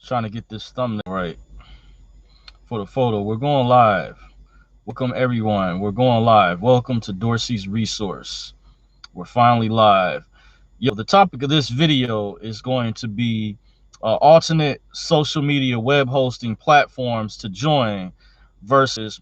Trying to get this thumbnail right for the photo. We're going live. Welcome everyone. We're going live. Welcome to Dorsey's Resource. We're finally live. The topic of this video is going to be alternate social media web hosting platforms to join versus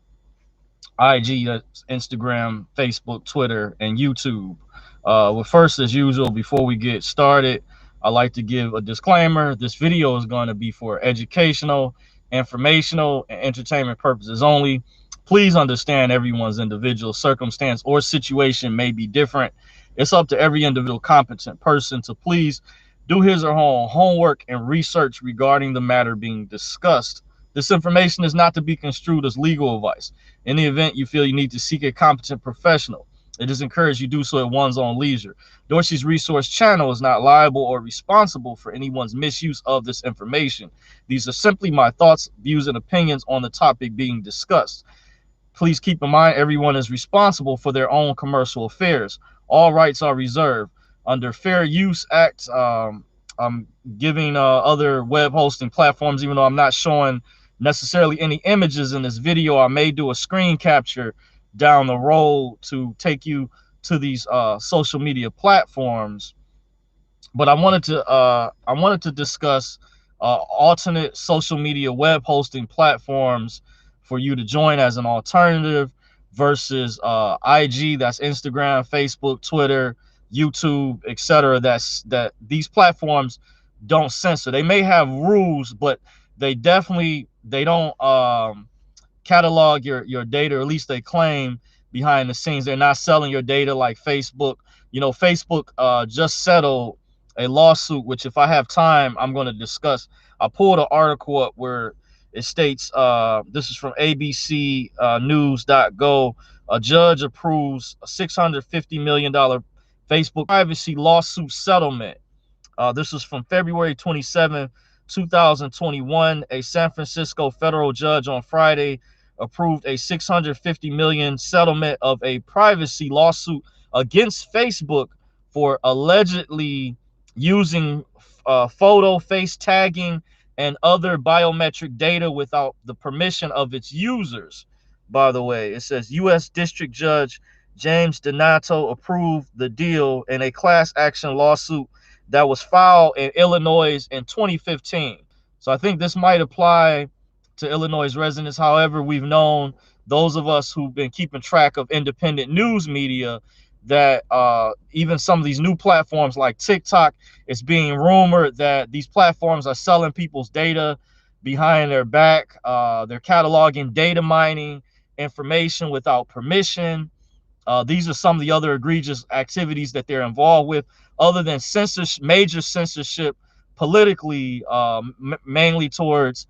IG, Instagram, Facebook, Twitter, and YouTube. Well, first, as usual, before we get started, I'd like to give a disclaimer. This video is going to be for educational, informational, and entertainment purposes only. Please understand everyone's individual circumstance or situation may be different. It's up to every individual competent person to please do his or her own homework and research regarding the matter being discussed. This information is not to be construed as legal advice. In the event you feel you need to seek a competent professional, it is encouraged you do so at one's own leisure. Dorsey's Resource channel is not liable or responsible for anyone's misuse of this information. These are simply my thoughts, views, and opinions on the topic being discussed. Please keep in mind everyone is responsible for their own commercial affairs. All rights are reserved. Under Fair Use Act, I'm giving other web hosting platforms, even though I'm not showing necessarily any images in this video. I may do a screen capture down the road to take you to these social media platforms. But I wanted to discuss alternate social media web hosting platforms for you to join as an alternative versus IG, that's Instagram, Facebook, Twitter, YouTube, etc. That these platforms don't censor. They may have rules, but they don't catalog your data, or at least they claim behind the scenes. They're not selling your data like Facebook. Facebook just settled a lawsuit, which if I have time, I'm going to discuss. I pulled an article up where it states, this is from ABC news.go, a judge approves a $650 million Facebook privacy lawsuit settlement. This is from February 27, 2021. A San Francisco federal judge on Friday approved a $650 million settlement of a privacy lawsuit against Facebook for allegedly using photo, face tagging, and other biometric data without the permission of its users. By the way, it says U.S. District Judge James Donato approved the deal in a class action lawsuit that was filed in Illinois in 2015. So I think this might apply to Illinois residents. However, we've known, those of us who've been keeping track of independent news media, that even some of these new platforms like TikTok, it's being rumored that these platforms are selling people's data behind their back. They're cataloging, data mining information without permission. These are some of the other egregious activities that they're involved with, other than major censorship politically, mainly towards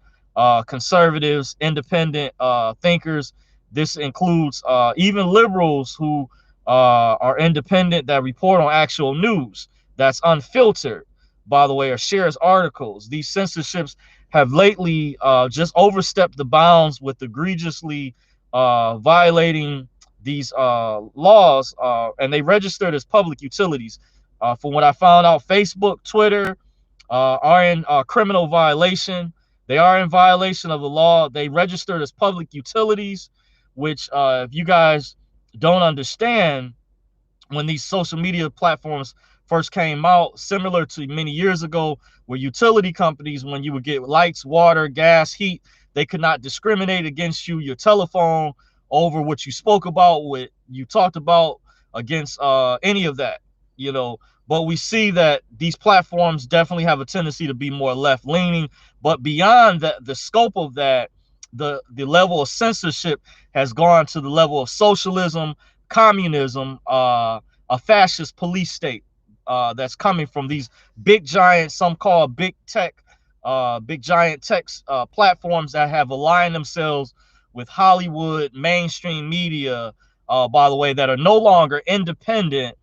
conservatives, independent thinkers. This includes even liberals who are independent, that report on actual news that's unfiltered, by the way, or shares articles. These censorships have lately just overstepped the bounds with egregiously violating these laws, and they registered as public utilities. From what I found out, Facebook, Twitter are in criminal violation. They are in violation of the law. They registered as public utilities, which if you guys don't understand, when these social media platforms first came out, similar to many years ago, where utility companies, when you would get lights, water, gas, heat, they could not discriminate against you, your telephone, over what you spoke about, what you talked about, against any of that, But we see that these platforms definitely have a tendency to be more left-leaning. But beyond that, the scope of that, the level of censorship has gone to the level of socialism, communism, a fascist police state that's coming from these big giant, some call big tech, big giant tech platforms that have aligned themselves with Hollywood, mainstream media, by the way, that are no longer independent,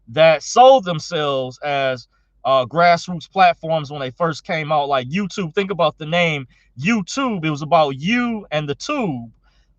that sold themselves as grassroots platforms when they first came out, like YouTube. Think about the name YouTube. It was about you and the tube.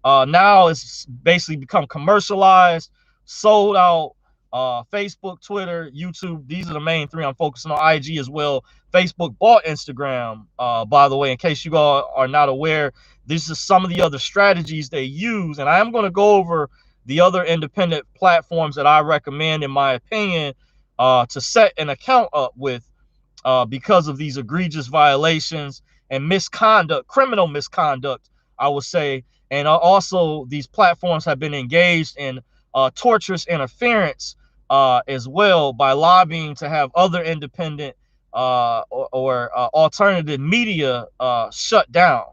Now it's basically become commercialized, sold out, Facebook, Twitter, YouTube. These are the main three I'm focusing on. IG as well. Facebook bought Instagram, by the way, in case you all are not aware. These are some of the other strategies they use, and I am going to go over the other independent platforms that I recommend, in my opinion, to set an account up with, because of these egregious violations and misconduct, criminal misconduct, I would say. And also, these platforms have been engaged in torturous interference as well, by lobbying to have other independent or alternative media shut down,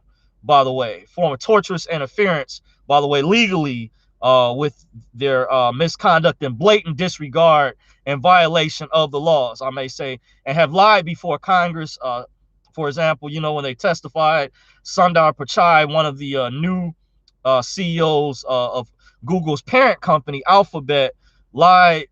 by the way, form of torturous interference, by the way, legally, with their misconduct and blatant disregard and violation of the laws, I may say, and have lied before Congress. For example, when they testified, Sundar Pichai, one of the new CEOs of Google's parent company, Alphabet, lied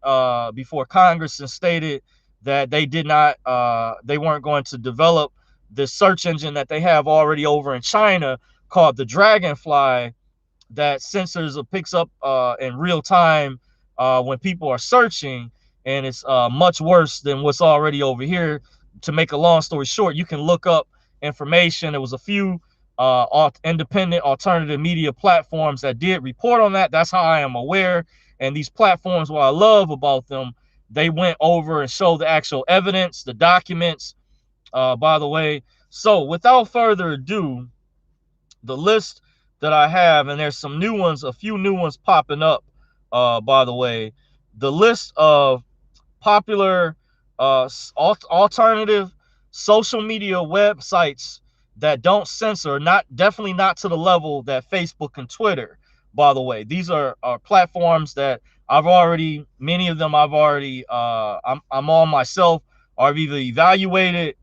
before Congress and stated that they weren't going to develop the search engine that they have already over in China called the Dragonfly, that censors or picks up in real time when people are searching, and it's much worse than what's already over here. To make a long story short, you can look up information. There was a few independent alternative media platforms that did report on that. That's how I am aware. And these platforms, what I love about them, they went over and showed the actual evidence, the documents, by the way. So without further ado, the list that I have, and there's some new ones, a few new ones popping up, by the way. The list of popular alternative social media websites that don't censor, definitely not to the level that Facebook and Twitter, by the way. These are platforms that many of them I've already, I'm on myself, or I've either evaluated,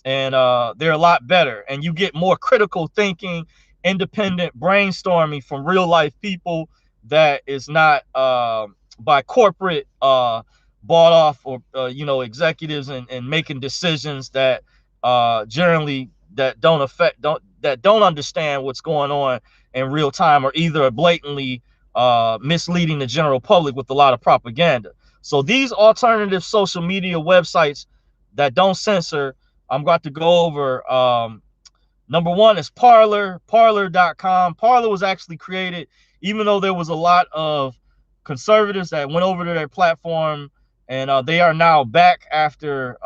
and they're a lot better, and you get more critical thinking, independent brainstorming from real life people that is not by corporate bought off, or executives, and making decisions that generally that don't understand what's going on in real time, or either blatantly misleading the general public with a lot of propaganda. So these alternative social media websites that don't censor, I'm about to go over. Number one is Parler, Parler.com. Parler was actually created, even though there was a lot of conservatives that went over to their platform, and they are now back after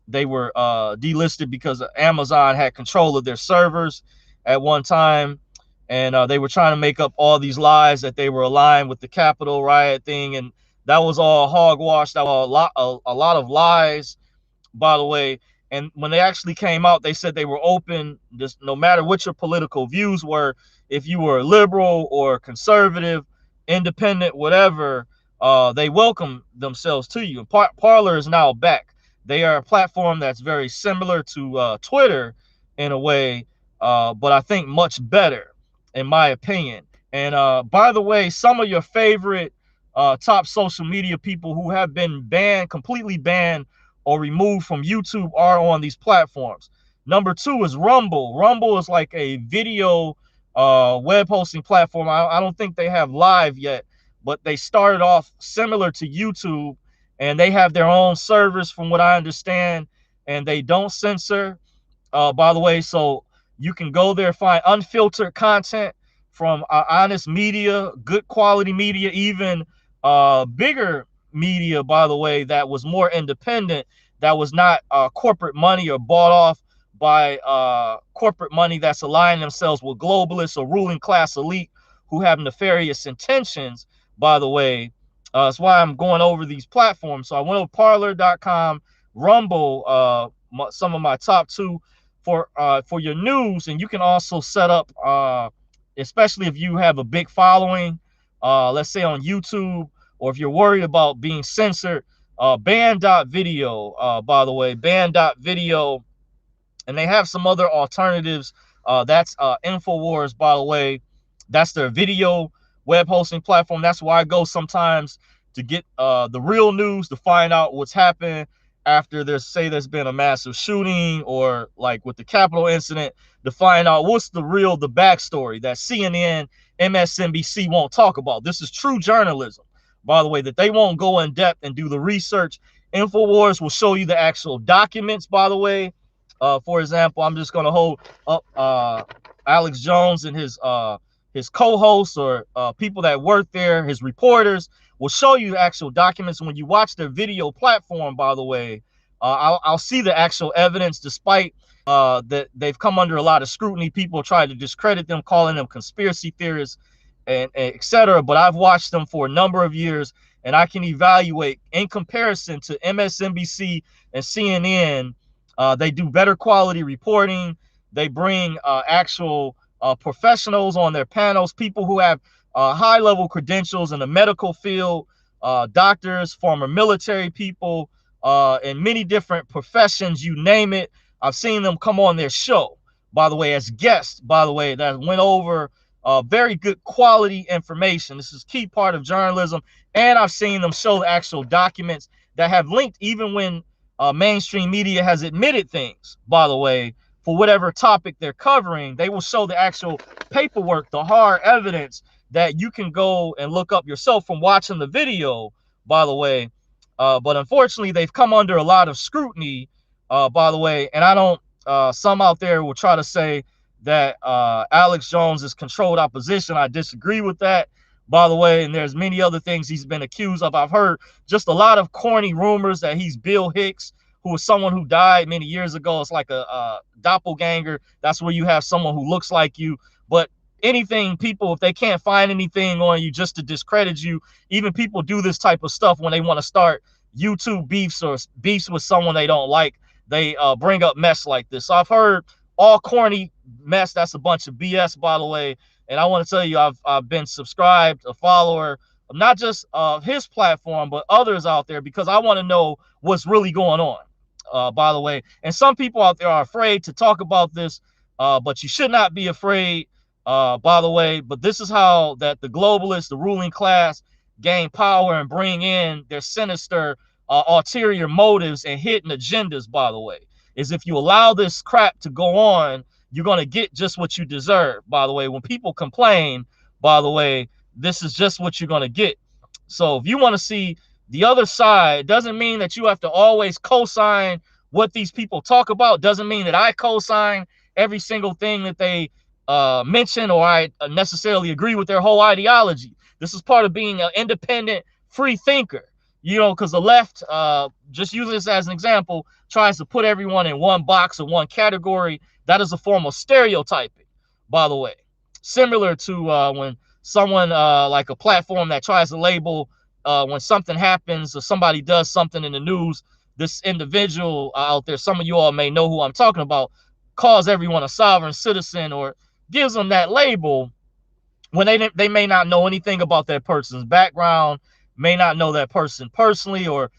they were delisted because Amazon had control of their servers at one time, and they were trying to make up all these lies that they were aligned with the Capitol riot thing, and that was all hogwash. That was a lot of lies, by the way. And when they actually came out, they said they were open, just no matter what your political views were, if you were liberal or conservative, independent, whatever, they welcome themselves to you. Parler is now back. They are a platform that's very similar to Twitter in a way, but I think much better, in my opinion. And by the way, some of your favorite top social media people who have been banned, completely banned, or removed from YouTube are on these platforms. Number two is Rumble. Rumble is like a video web hosting platform. I don't think they have live yet, but they started off similar to YouTube, and they have their own servers from what I understand, and they don't censor, by the way. So you can go there, find unfiltered content from honest media, good quality media, even bigger media, by the way, that was more independent, that was not corporate money or bought off by corporate money that's aligning themselves with globalists or ruling class elite who have nefarious intentions, by the way. That's why I'm going over these platforms. So I went over Parler.com, Rumble, some of my top two for your news. And you can also set up, especially if you have a big following, let's say on YouTube, or if you're worried about being censored, ban.video, by the way, ban.video. And they have some other alternatives. That's InfoWars, by the way. That's their video web hosting platform. That's where I go sometimes to get the real news, to find out what's happened after there's been a massive shooting, or like with the Capitol incident, to find out what's the backstory that CNN, MSNBC won't talk about. This is true journalism, by the way, that they won't go in depth and do the research. InfoWars will show you the actual documents, by the way. For example, I'm just going to hold up Alex Jones and his co-hosts or people that work there, his reporters, will show you the actual documents. When you watch their video platform, by the way, I'll see the actual evidence, despite that they've come under a lot of scrutiny. People try to discredit them, calling them conspiracy theorists and etc. But I've watched them for a number of years, and I can evaluate in comparison to MSNBC and CNN. They do better quality reporting. They bring actual professionals on their panels, people who have high-level credentials in the medical field, doctors, former military people, in many different professions, you name it. I've seen them come on their show, by the way, as guests, by the way, that went over very good quality information. This is key part of journalism. And I've seen them show the actual documents that have linked, even when mainstream media has admitted things, by the way, for whatever topic they're covering, they will show the actual paperwork, the hard evidence that you can go and look up yourself from watching the video, by the way. But unfortunately, they've come under a lot of scrutiny, by the way. And I don't, some out there will try to say that Alex Jones is controlled opposition. I disagree with that, by the way. And there's many other things he's been accused of. I've heard just a lot of corny rumors that he's Bill Hicks, who was someone who died many years ago. It's like a doppelganger. That's where you have someone who looks like you. But anything, people, if they can't find anything on you just to discredit you, even people do this type of stuff when they want to start YouTube beefs or beefs with someone they don't like. They bring up mess like this. So I've heard all corny mess. That's a bunch of BS, by the way. And I want to tell you, I've been subscribed, a follower of not just his platform, but others out there, because I want to know what's really going on, by the way. And some people out there are afraid to talk about this, but you should not be afraid, by the way. But this is how that the globalists, the ruling class, gain power and bring in their sinister ulterior motives and hidden agendas, by the way. Is if you allow this crap to go on, you're going to get just what you deserve, by the way. When people complain, by the way, this is just what you're going to get. So if you want to see the other side, doesn't mean that you have to always co-sign what these people talk about. Doesn't mean that I co-sign every single thing that they mention, or I necessarily agree with their whole ideology. This is part of being an independent, free thinker. You know, because the left, just use this as an example, tries to put everyone in one box or one category. That is a form of stereotyping, by the way. Similar to when someone like a platform that tries to label when something happens or somebody does something in the news, this individual out there, some of you all may know who I'm talking about, calls everyone a sovereign citizen or gives them that label when they may not know anything about that person's background, may not know that person personally, or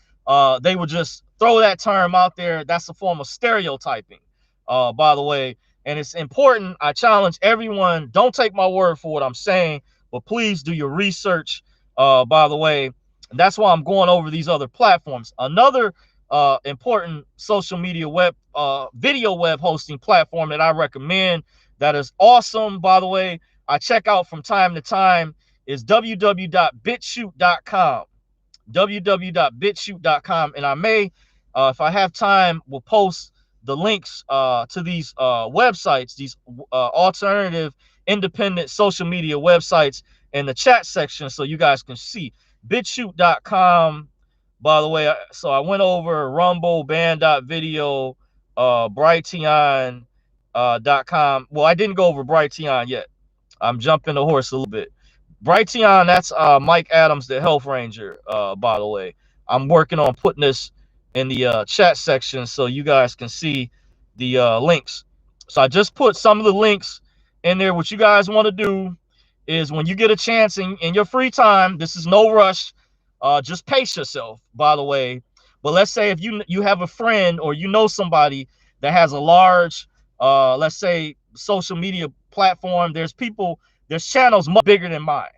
they would just throw that term out there. That's a form of stereotyping, by the way. And it's important. I challenge everyone, don't take my word for what I'm saying, but please do your research, by the way. And that's why I'm going over these other platforms. Another important social media video web hosting platform that I recommend, that is awesome, by the way, I check out from time to time, is www.bitshoot.com. www.bitshoot.com. And I may, if I have time, will post the links to these websites, these alternative independent social media websites, in the chat section so you guys can see. Bitshoot.com, by the way. So I went over Rumble, Band.video, Brighteon.com. Well, I didn't go over Brighteon yet. I'm jumping the horse a little bit. Brighteon, that's Mike Adams, the Health Ranger, by the way. I'm working on putting this in the chat section so you guys can see the links. So I just put some of the links in there. What you guys want to do is, when you get a chance in your free time, this is no rush, just pace yourself, by the way. But let's say if you have a friend or you know somebody that has a large, let's say, social media platform. There's channels much bigger than mine,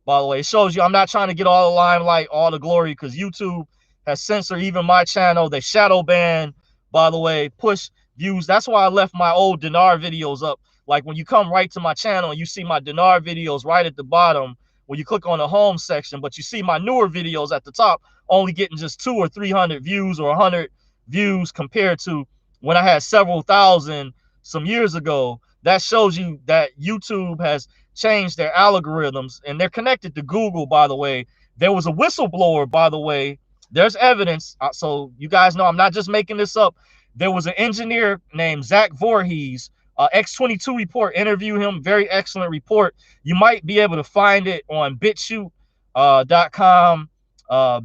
by the way. It shows you I'm not trying to get all the limelight, all the glory, because YouTube has censored even my channel. They shadow ban, by the way, push views. That's why I left my old dinar videos up. Like when you come right to my channel and you see my dinar videos right at the bottom, when you click on the home section, but you see my newer videos at the top only getting just 200 or 300 views or 100 views compared to when I had several thousand some years ago. That shows you that YouTube has changed their algorithms, and they're connected to Google, by the way. There was a whistleblower, by the way. There's evidence. So you guys know I'm not just making this up. There was an engineer named Zach Voorhees, X22 report, interview him, very excellent report. You might be able to find it on bitshoot.com,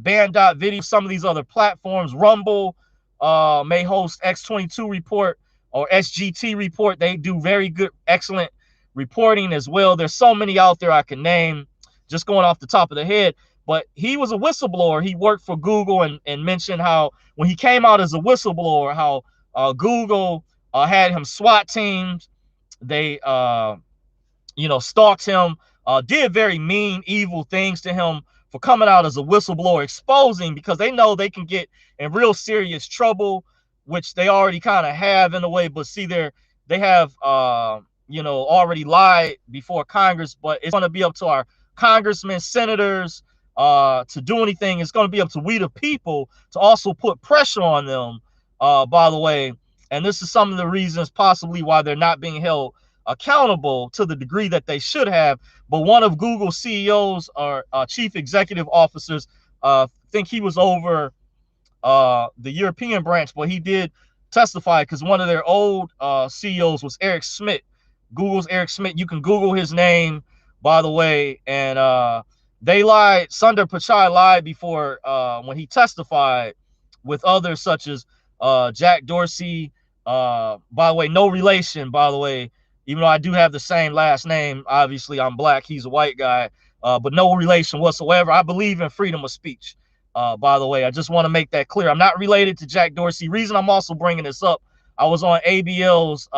band.video, some of these other platforms. Rumble may host X22 report or SGT report. They do very good, excellent reporting as well. There's so many out there I can name just going off the top of the head. But he was a whistleblower. He worked for Google and mentioned how when he came out as a whistleblower, how Google had him SWAT teams. They, stalked him, did very mean, evil things to him for coming out as a whistleblower, exposing, because they know they can get in real serious trouble, which they already kind of have in a way. But see, they have, already lied before Congress, but it's going to be up to our congressmen, senators, to do anything. It's going to be up to we the people to also put pressure on them, by the way. And this is some of the reasons possibly why they're not being held accountable to the degree that they should have. But one of Google's CEOs or chief executive officers, think he was over the European branch, but he did testify because one of their old CEOs was Eric Schmidt. Google's Eric Schmidt. You can Google his name, by the way. And they lied. Sundar Pichai lied before when he testified with others such as Jack Dorsey. By the way, no relation, by the way, even though I do have the same last name. Obviously, I'm black. He's a white guy, but no relation whatsoever. I believe in freedom of speech. By the way, I just want to make that clear. I'm not related to Jack Dorsey. Reason I'm also bringing this up, I was on ABL's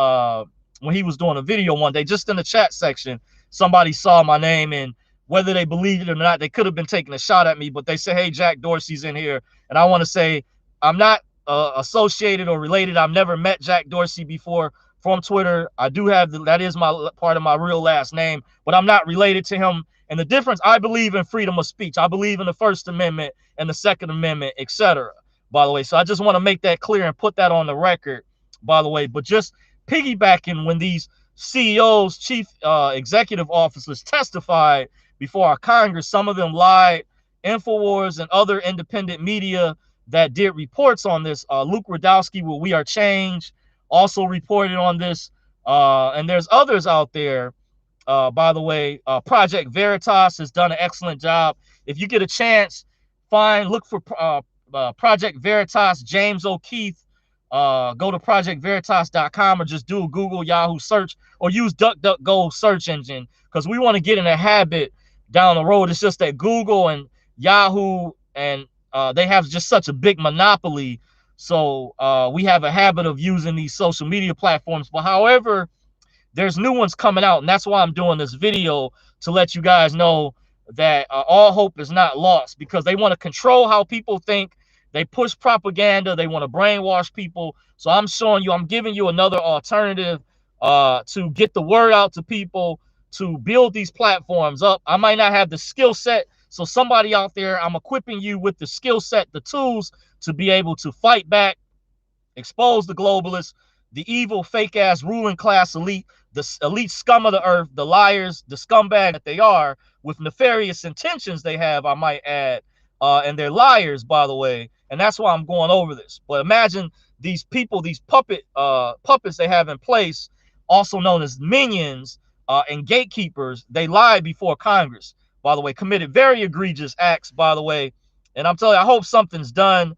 when he was doing a video one day, just in the chat section, somebody saw my name, and whether they believed it or not, they could have been taking a shot at me, but they said, hey, Jack Dorsey's in here. And I want to say I'm not associated or related. I've never met Jack Dorsey before from Twitter. I do have that is my part of my real last name, but I'm not related to him. And the difference, I believe in freedom of speech. I believe in the First Amendment and the Second Amendment, etc. By the way, so I just want to make that clear and put that on the record, by the way. But just piggybacking, when these CEOs, chief executive officers testified before our Congress, some of them lied. InfoWars and other independent media that did reports on this, Luke Radowski with We Are Change also reported on this, and there's others out there. By the way, Project Veritas has done an excellent job. If you get a chance, look for Project Veritas, James O'Keefe. Go to projectveritas.com or just do a Google, Yahoo search, or use DuckDuckGo search engine, because we want to get in a habit down the road. It's just that Google and Yahoo and they have just such a big monopoly. So we have a habit of using these social media platforms. But however, there's new ones coming out, and that's why I'm doing this video, to let you guys know that all hope is not lost, because they want to control how people think. They push propaganda. They want to brainwash people. So I'm showing you, I'm giving you another alternative to get the word out to people, to build these platforms up. I might not have the skill set. So somebody out there, I'm equipping you with the skill set, the tools to be able to fight back, expose the globalists, the evil, fake-ass ruling class elite, the elite scum of the earth, the liars, the scumbag that they are, with nefarious intentions they have, I might add, and they're liars, by the way. And that's why I'm going over this. But imagine these people, these puppets they have in place, also known as minions and gatekeepers. They lied before Congress, by the way, committed very egregious acts, by the way. And I'm telling you, I hope something's done.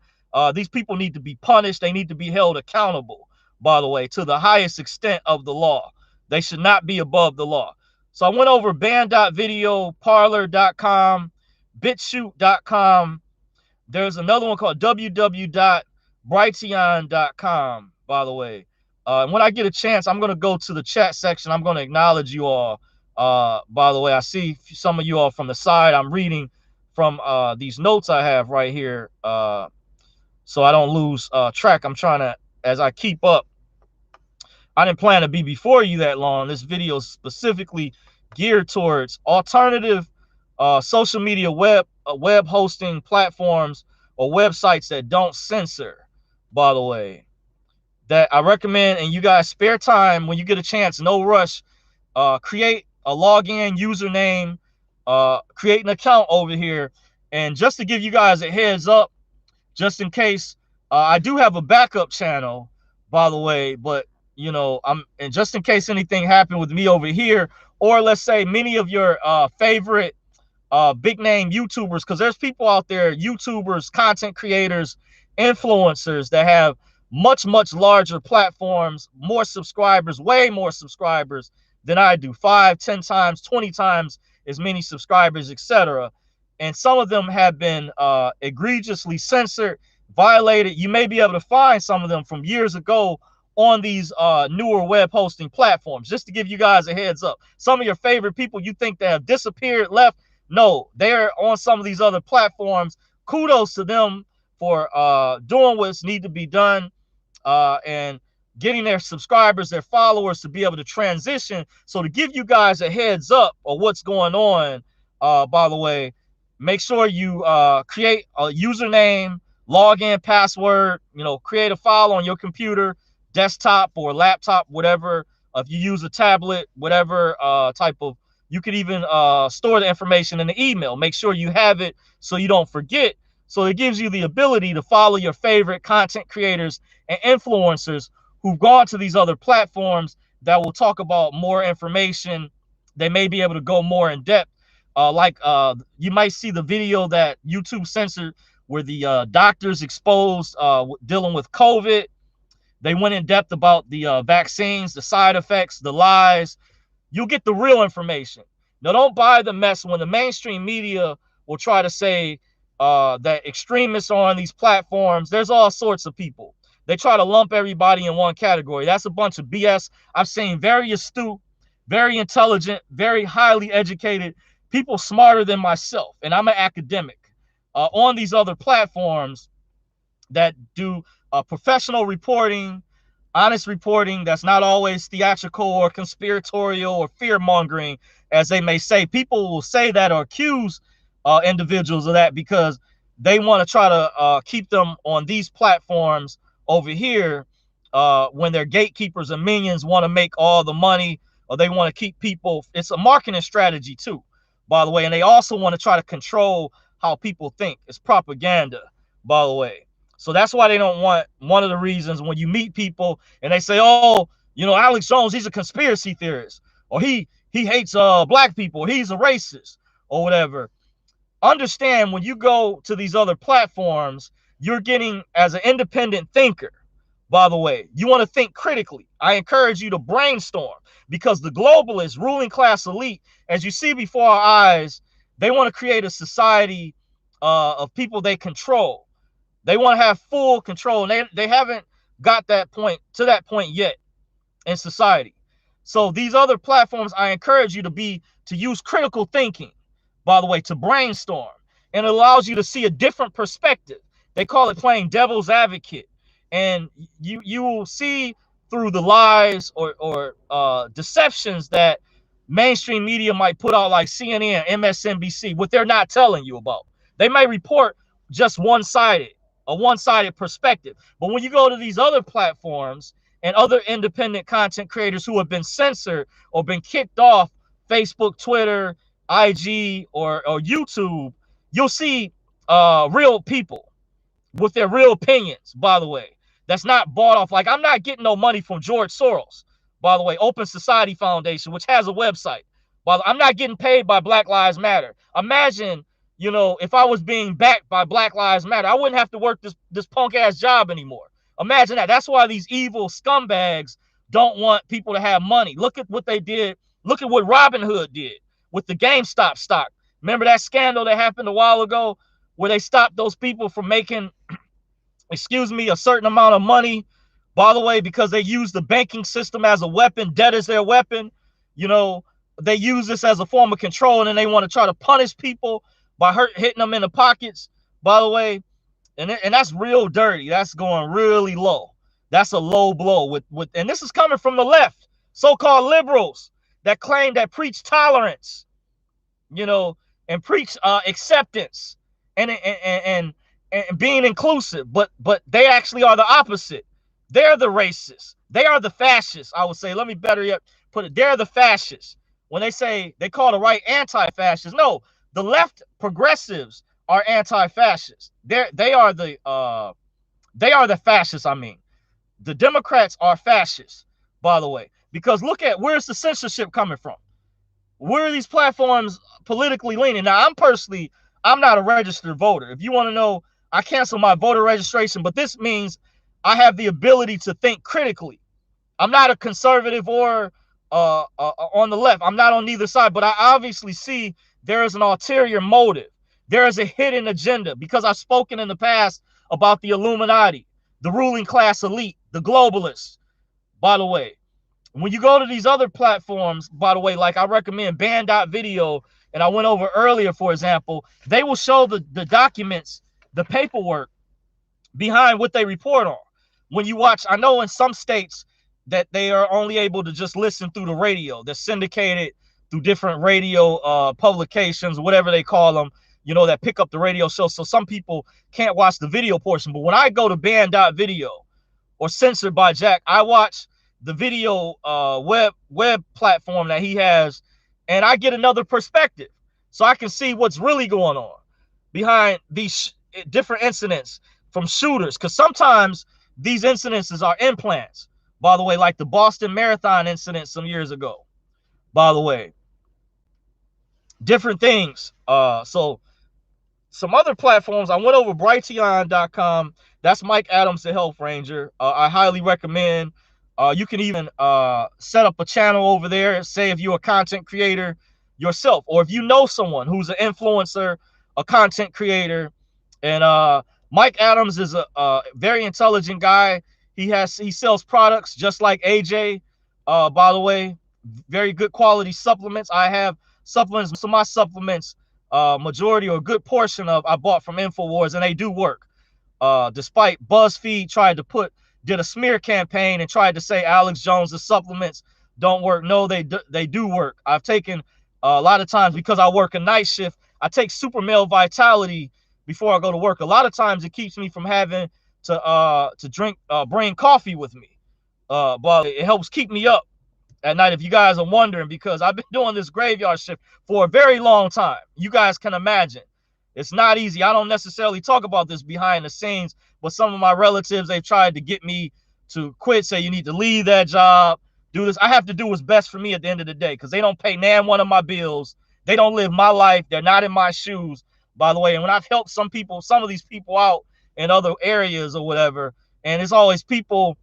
These people need to be punished. They need to be held accountable, by the way, to the highest extent of the law. They should not be above the law. So I went over band.video, parlor.com, bitshoot.com. There's another one called www.brighteon.com, by the way. And when I get a chance, I'm going to go to the chat section. I'm going to acknowledge you all. By the way, I see some of you all from the side. I'm reading from these notes I have right here, so I don't lose track. I'm trying to, as I keep up. I didn't plan to be before you that long. This video is specifically geared towards alternative social media web hosting platforms or websites that don't censor, by the way, that I recommend, and you guys spare time when you get a chance, no rush, create a login username, create an account over here. And just to give you guys a heads up, just in case, I do have a backup channel, by the way, but and just in case anything happened with me over here, or let's say many of your favorite big name YouTubers, because there's people out there, YouTubers, content creators, influencers that have much larger platforms, more subscribers, way more subscribers than I do, 5, 10 times, 20 times as many subscribers, etc. And some of them have been egregiously censored, violated. You may be able to find some of them from years ago on these newer web hosting platforms. Just to give you guys a heads up, some of your favorite people you think that have disappeared, left, no, they're on some of these other platforms. Kudos to them for doing what's need to be done, and getting their subscribers, their followers to be able to transition. So to give you guys a heads up of what's going on, by the way, make sure you create a username, login password, create a file on your computer, desktop or laptop, whatever. If you use a tablet, whatever type of, you could even store the information in the email. Make sure you have it so you don't forget. So it gives you the ability to follow your favorite content creators and influencers who've gone to these other platforms that will talk about more information. They may be able to go more in depth. You might see the video that YouTube censored where the doctors exposed dealing with COVID. They went in depth about the vaccines, the side effects, the lies. You'll get the real information. Now, don't buy the mess when the mainstream media will try to say that extremists are on these platforms. There's all sorts of people. They try to lump everybody in one category. That's a bunch of BS. I've seen very astute, very intelligent, very highly educated people smarter than myself, and I'm an academic, on these other platforms that do professional reporting, honest reporting that's not always theatrical or conspiratorial or fear-mongering, as they may say. People will say that or accuse individuals of that because they want to try to keep them on these platforms over here, when their gatekeepers and minions want to make all the money, or they want to keep people. It's a marketing strategy too, by the way, and they also want to try to control how people think. It's propaganda, by the way. So that's why they don't want, one of the reasons when you meet people and they say, oh, Alex Jones, he's a conspiracy theorist, or he hates black people, or he's a racist, or whatever. Understand, when you go to these other platforms, you're getting, as an independent thinker, by the way, you want to think critically. I encourage you to brainstorm, because the globalist ruling class elite, as you see before our eyes, they want to create a society of people they control. They want to have full control, and they haven't got that point yet in society. So these other platforms, I encourage you to use critical thinking, by the way, to brainstorm, and it allows you to see a different perspective. They call it playing devil's advocate, and you will see through the lies or deceptions that mainstream media might put out, like CNN, MSNBC, what they're not telling you about. They may report just a one-sided perspective. But when you go to these other platforms and other independent content creators who have been censored or been kicked off Facebook, Twitter, IG, or YouTube, you'll see real people with their real opinions, by the way. That's not bought off. Like, I'm not getting no money from George Soros, by the way, Open Society Foundation, which has a website. But I'm not getting paid by Black Lives Matter. Imagine, if I was being backed by Black Lives Matter, I wouldn't have to work this punk ass job anymore. Imagine that. That's why these evil scumbags don't want people to have money. Look at what they did. Look at what Robinhood did with the GameStop stock. Remember that scandal that happened a while ago where they stopped those people from making, a certain amount of money, by the way, because they use the banking system as a weapon. Debt is their weapon. They use this as a form of control, and then they want to try to punish people by hitting them in the pockets, by the way. And that's real dirty. That's going really low. That's a low blow and this is coming from the left, so-called liberals that preach tolerance. and preach acceptance and being inclusive, but they actually are the opposite. They're the racists. They are the fascists, I would say. Let me better yet put it. They're the fascists. When they say they call the right anti-fascists, no, the left progressives are anti-fascists. They are the fascists. I mean, the Democrats are fascists, by the way, because look at where's the censorship coming from? Where are these platforms politically leaning? Now, I'm not a registered voter. If you want to know, I canceled my voter registration, but this means I have the ability to think critically. I'm not a conservative or on the left. I'm not on neither side, but I obviously see there is an ulterior motive. There is a hidden agenda because I've spoken in the past about the Illuminati, the ruling class elite, the globalists. By the way, when you go to these other platforms, by the way, like I recommend Band.video, and I went over earlier, for example, they will show the documents, the paperwork behind what they report on. When you watch, I know in some states that they are only able to just listen through the radio. They're syndicated through different radio publications, whatever they call them, you know, that pick up the radio show. So some people can't watch the video portion. But when I go to Band.video or Censored by Jack, I watch the video web platform that he has, and I get another perspective. So I can see what's really going on behind these different incidents from shooters. Because sometimes these incidences are implants, by the way, like the Boston Marathon incident some years ago, by the way. Different things. So some other platforms, I went over Brighteon.com. That's Mike Adams, the Health Ranger. I highly recommend. You can even set up a channel over there. Say if you're a content creator yourself, or if you know someone who's an influencer, a content creator. And Mike Adams is a very intelligent guy. He sells products just like AJ. By the way, very good quality supplements. I have supplements. So my supplements, majority or a good portion of I bought from InfoWars, and they do work. Despite BuzzFeed did a smear campaign and tried to say Alex Jones' supplements don't work. No, they do work. I've taken a lot of times, because I work a night shift, I take Super Male Vitality before I go to work. A lot of times it keeps me from having to bring coffee with me. But it helps keep me up at night, if you guys are wondering, because I've been doing this graveyard shift for a very long time. You guys can imagine. It's not easy. I don't necessarily talk about this behind the scenes, but some of my relatives, they've tried to get me to quit, say you need to leave that job, do this. I have to do what's best for me at the end of the day, because they don't pay nan one of my bills. They don't live my life. They're not in my shoes, by the way. And when I've helped some of these people out in other areas or whatever, and it's always people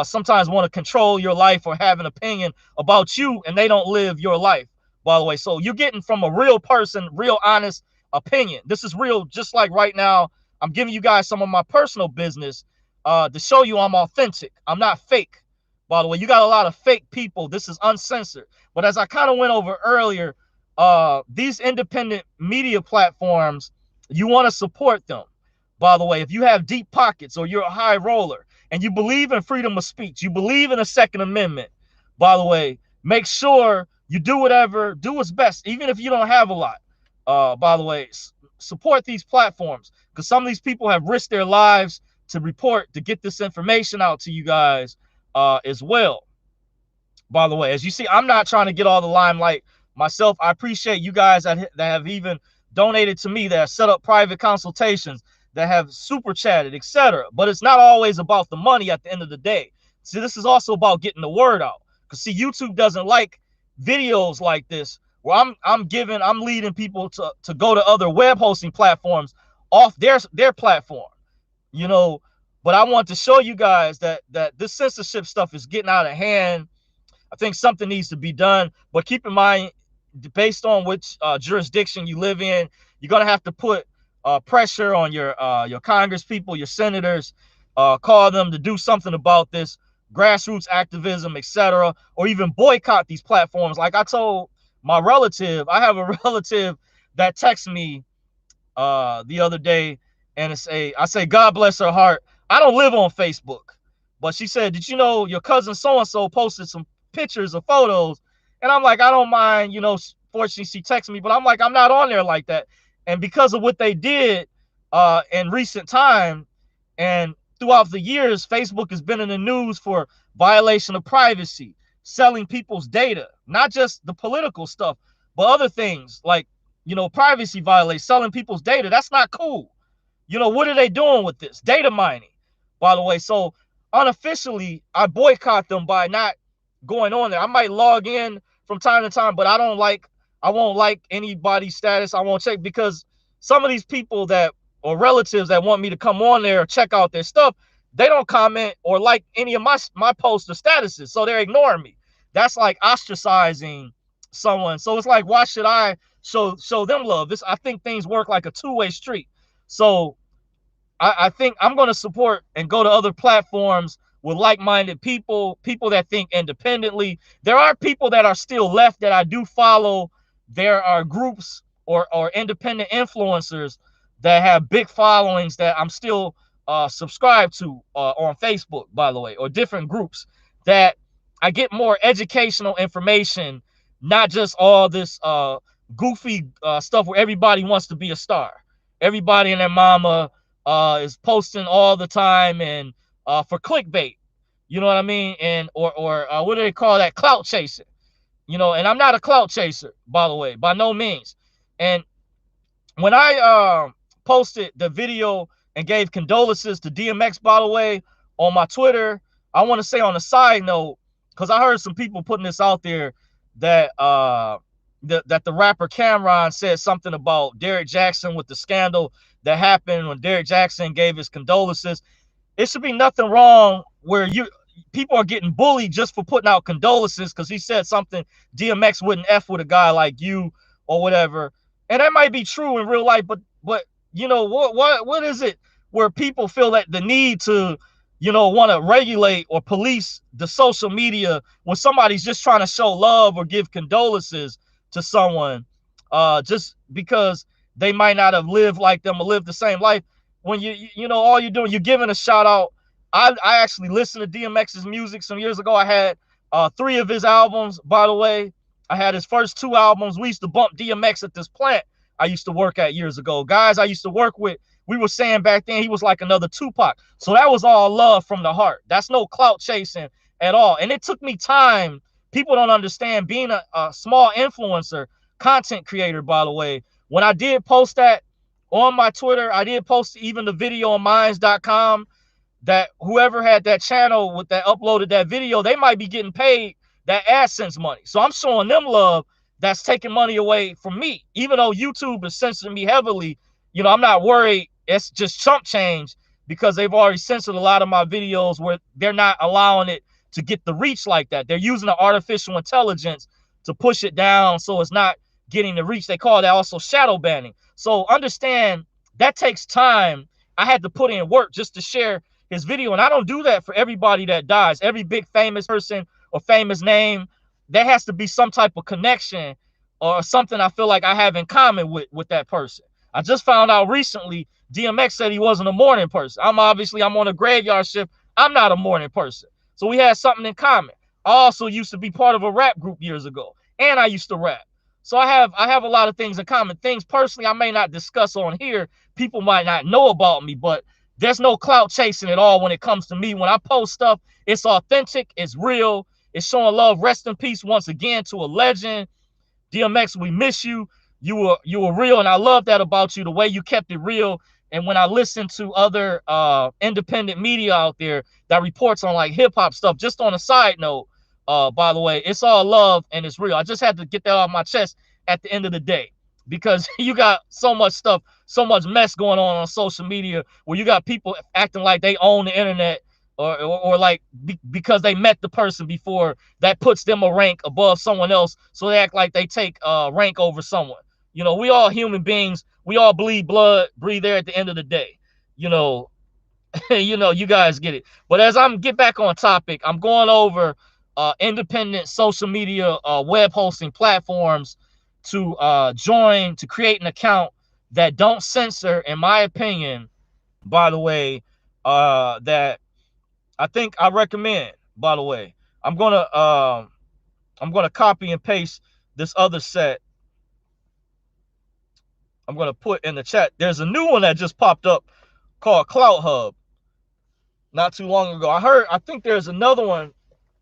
sometimes want to control your life or have an opinion about you, and they don't live your life, by the way. So you're getting from a real person, real honest opinion. This is real. Just like right now, I'm giving you guys some of my personal business to show you I'm authentic. I'm not fake, by the way. You got a lot of fake people. This is uncensored. But as I kind of went over earlier, these independent media platforms, you want to support them, by the way. If you have deep pockets or you're a high roller and you believe in freedom of speech, you believe in the Second Amendment, by the way, make sure you do what's best, even if you don't have a lot. By the way, support these platforms, because some of these people have risked their lives to get this information out to you guys as well. By the way, as you see, I'm not trying to get all the limelight myself. I appreciate you guys that have even donated to me, that have set up private consultations, that have super chatted, etc. But it's not always about the money at the end of the day. See, this is also about getting the word out. Because see, YouTube doesn't like videos like this where I'm leading people to go to other web hosting platforms off their platform, you know. But I want to show you guys that this censorship stuff is getting out of hand. I think something needs to be done. But keep in mind, based on which jurisdiction you live in, you're gonna have to put pressure on your Congress people, your senators, call them to do something about this, grassroots activism, etc., or even boycott these platforms. Like I told my relative, I have a relative that texted me the other day, and I say, God bless her heart. I don't live on Facebook, but she said, did you know your cousin so-and-so posted some pictures or photos? And I'm like, I don't mind, you know, unfortunately, she texted me, but I'm like, I'm not on there like that. And because of what they did in recent time and throughout the years, Facebook has been in the news for violation of privacy, selling people's data, not just the political stuff, but other things like, privacy violation, selling people's data. That's not cool. What are they doing with this? Data mining, by the way. So unofficially, I boycott them by not going on there. I might log in from time to time, but I won't like anybody's status. I won't check because some of these people or relatives that want me to come on there or check out their stuff, they don't comment or like any of my posts or statuses. So they're ignoring me. That's like ostracizing someone. So it's like, why should I show them love? I think things work like a two-way street. So I think I'm going to support and go to other platforms with like-minded people that think independently. There are people that are still left that I do follow. There are groups or independent influencers that have big followings that I'm still subscribed to on Facebook, by the way, or different groups that I get more educational information, not just all this goofy stuff where everybody wants to be a star. Everybody and their mama is posting all the time and for clickbait, you know what I mean? And or what do they call that? Clout chasing, and I'm not a clout chaser, by the way, by no means. And when I posted the video and gave condolences to DMX, by the way, on my Twitter, I want to say on a side note, because I heard some people putting this out there that that the rapper Cameron said something about Derrick Jackson with the scandal that happened when Derrick Jackson gave his condolences. It should be nothing wrong where people are getting bullied just for putting out condolences because he said something DMX wouldn't F with a guy like you or whatever. And that might be true in real life, but what is it where people feel that the need to want to regulate or police the social media when somebody's just trying to show love or give condolences to someone just because they might not have lived like them or lived the same life? When all you're doing, you're giving a shout out. I actually listened to DMX's music some years ago. I had 3 of his albums, by the way. I had his first 2 albums. We used to bump DMX at this plant I used to work at years ago. Guys I used to work with, we were saying back then he was like another Tupac. So that was all love from the heart. That's no clout chasing at all. And it took me time. People don't understand being a small influencer, content creator, by the way. When I did post that on my Twitter, I did post even the video on minds.com that whoever had that channel with that uploaded that video, they might be getting paid that AdSense money. So I'm showing them love. That's taking money away from me. Even though YouTube is censoring me heavily, I'm not worried. It's just chump change because they've already censored a lot of my videos where they're not allowing it to get the reach like that. They're using the artificial intelligence to push it down so it's not getting the reach. They call that also shadow banning. So understand that takes time. I had to put in work just to share his video. And I don't do that for everybody that dies. Every big famous person or famous name, there has to be some type of connection or something I feel like I have in common with that person. I just found out recently DMX said he wasn't a morning person. I'm on a graveyard shift. I'm not a morning person. So we had something in common. I also used to be part of a rap group years ago, and I used to rap. So I have a lot of things in common. Things personally I may not discuss on here. People might not know about me, but there's no clout chasing at all when it comes to me. When I post stuff, it's authentic, it's real, it's showing love. Rest in peace once again to a legend. DMX, we miss you. You were real, and I love that about you, the way you kept it real. And when I listen to other independent media out there that reports on like hip hop stuff, just on a side note, by the way, it's all love and it's real. I just had to get that off my chest at the end of the day because you got so much stuff, so much mess going on social media where you got people acting like they own the internet or like because they met the person before, that puts them a rank above someone else. So they act like they take rank over someone. We all human beings. We all bleed blood, breathe air at the end of the day. You guys get it. But as I'm get back on topic, I'm going over independent social media web hosting platforms to join, to create an account that don't censor, in my opinion, by the way, that I think I recommend, by the way. I'm gonna copy and paste this other set I'm going to put in the chat. There's a new one that just popped up called Cloud Hub not too long ago. I think there's another one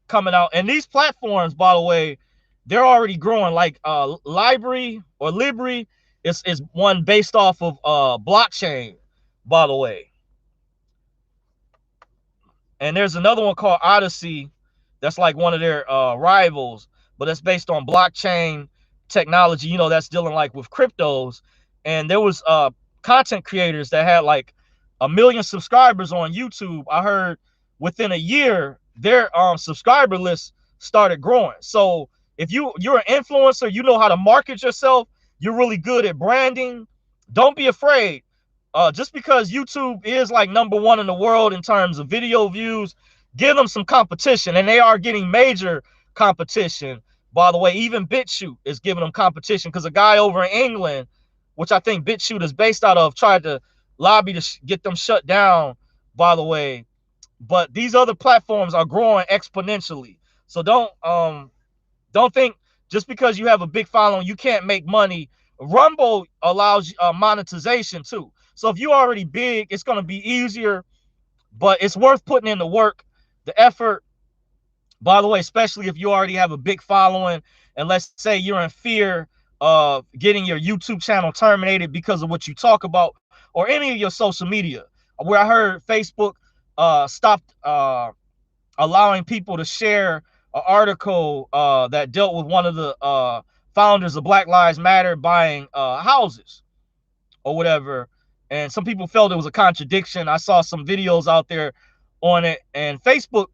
coming out. And these platforms, by the way, they're already growing. Like Library or Libri is one based off of blockchain, by the way. And there's another one called Odyssey that's like one of their rivals, but it's based on blockchain technology, you know, that's dealing like with cryptos. And there was content creators that had like 1 million subscribers on YouTube. I heard within a year their subscriber list started growing. So if you're an influencer, you know how to market yourself, you're really good at branding, don't be afraid. Just because YouTube is like #1 in the world in terms of video views, give them some competition, and they are getting major competition. By the way, even BitChute is giving them competition because a guy over in England, which I think BitChute is based out of, tried to lobby to get them shut down, by the way. But these other platforms are growing exponentially. So don't think just because you have a big following, you can't make money. Rumble allows monetization too. So if you're already big, it's going to be easier, but it's worth putting in the work, the effort. By the way, especially if you already have a big following, and let's say you're in fear of getting your YouTube channel terminated because of what you talk about or any of your social media, where I heard Facebook stopped allowing people to share an article that dealt with one of the founders of Black Lives Matter buying houses or whatever. And some people felt it was a contradiction. I saw some videos out there on it, and Facebook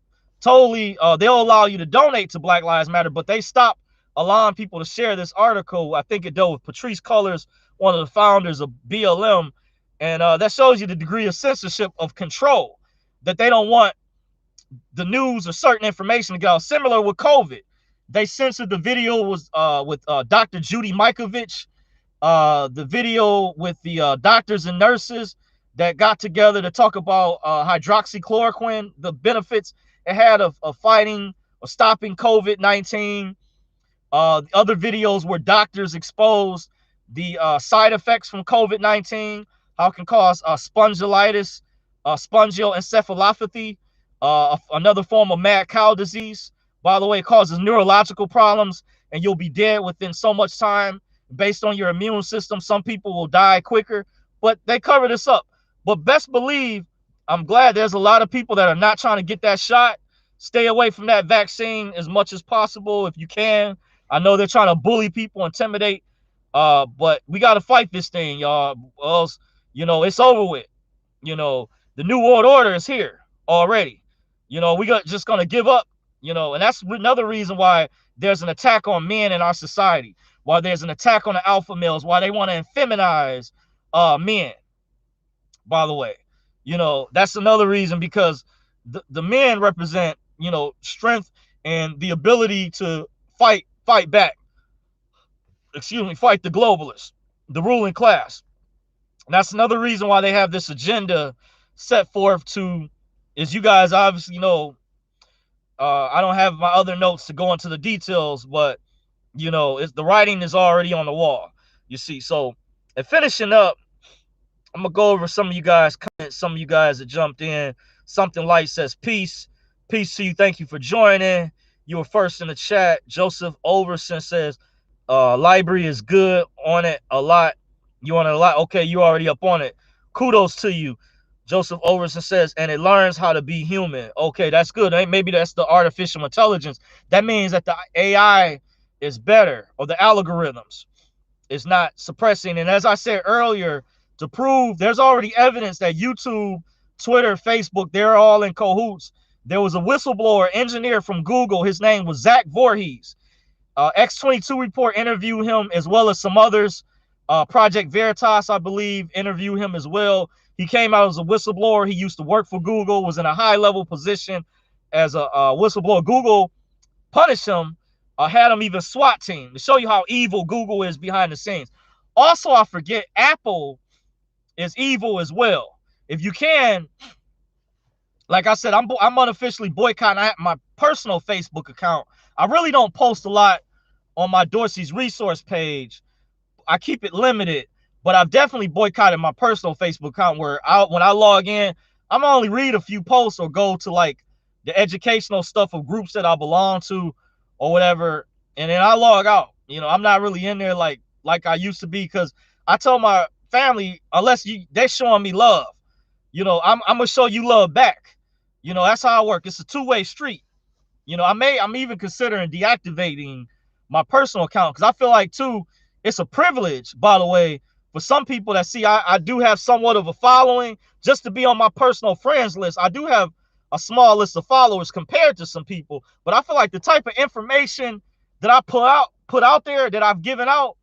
totally, they'll allow you to donate to Black Lives Matter, but they stopped allowing people to share this article. I think it dealt with Patrisse Cullors, one of the founders of BLM. And that shows you the degree of censorship of control, that they don't want the news or certain information to go. Similar with COVID, they censored the video was with Dr. Judy Mikovits, the video with the doctors and nurses that got together to talk about hydroxychloroquine, the benefits it had of fighting or stopping COVID-19. Other videos where doctors exposed the side effects from COVID-19, how it can cause spondylitis, spongial encephalopathy, another form of mad cow disease. By the way, it causes neurological problems, and you'll be dead within so much time based on your immune system. Some people will die quicker, but they cover this up. But best believe, I'm glad there's a lot of people that are not trying to get that shot. Stay away from that vaccine as much as possible if you can. I know they're trying to bully people, intimidate, but we got to fight this thing, y'all. Else, you know, it's over with. You know, the New World Order is here already. You know, we got just going to give up, you know, and that's another reason why there's an attack on men in our society, why there's an attack on the alpha males, why they want to feminize men, by the way. You know, that's another reason, because the men represent, you know, strength and the ability to fight back. Excuse me, fight the globalists, the ruling class. And that's another reason why they have this agenda set forth to, as you guys obviously know, I don't have my other notes to go into the details, but, you know, the writing is already on the wall, you see. So, and finishing up, I'm going to go over some of you guys' comments, some of you guys that jumped in. Something Light says, peace. Peace to you. Thank you for joining. You were first in the chat. Joseph Overson says, library is good, on it a lot. You on it a lot? Okay, you already up on it. Kudos to you. Joseph Overson says, and it learns how to be human. Okay, that's good. Maybe that's the artificial intelligence. That means that the AI is better, or the algorithms is not suppressing. And as I said earlier, to prove, there's already evidence that YouTube, Twitter, Facebook, they're all in cahoots. There was a whistleblower engineer from Google. His name was Zach Voorhees. X22 Report interviewed him, as well as some others. Project Veritas, I believe, interviewed him as well. He came out as a whistleblower. He used to work for Google, was in a high-level position as a whistleblower. Google punished him, had him even SWAT team, to show you how evil Google is behind the scenes. Also, I forget, Apple is evil as well. If you can, like I said, I'm unofficially boycotting my personal Facebook account. I really don't post a lot on my Dorsey's resource page. I keep it limited, But I've definitely boycotted my personal Facebook account where when I log in, I'm only read a few posts or go to like the educational stuff of groups that I belong to or whatever, and then I log out. You know, I'm not really in there like I used to be, because I told my family, unless they're showing me love, you know, I'm gonna show you love back. You know, that's how I work. It's a two-way street. You know, I'm even considering deactivating my personal account, because I feel like too, it's a privilege, by the way, for some people that see I do have somewhat of a following, just to be on my personal friends list. I do have a small list of followers compared to some people, but I feel like the type of information that I put out there, that I've given out,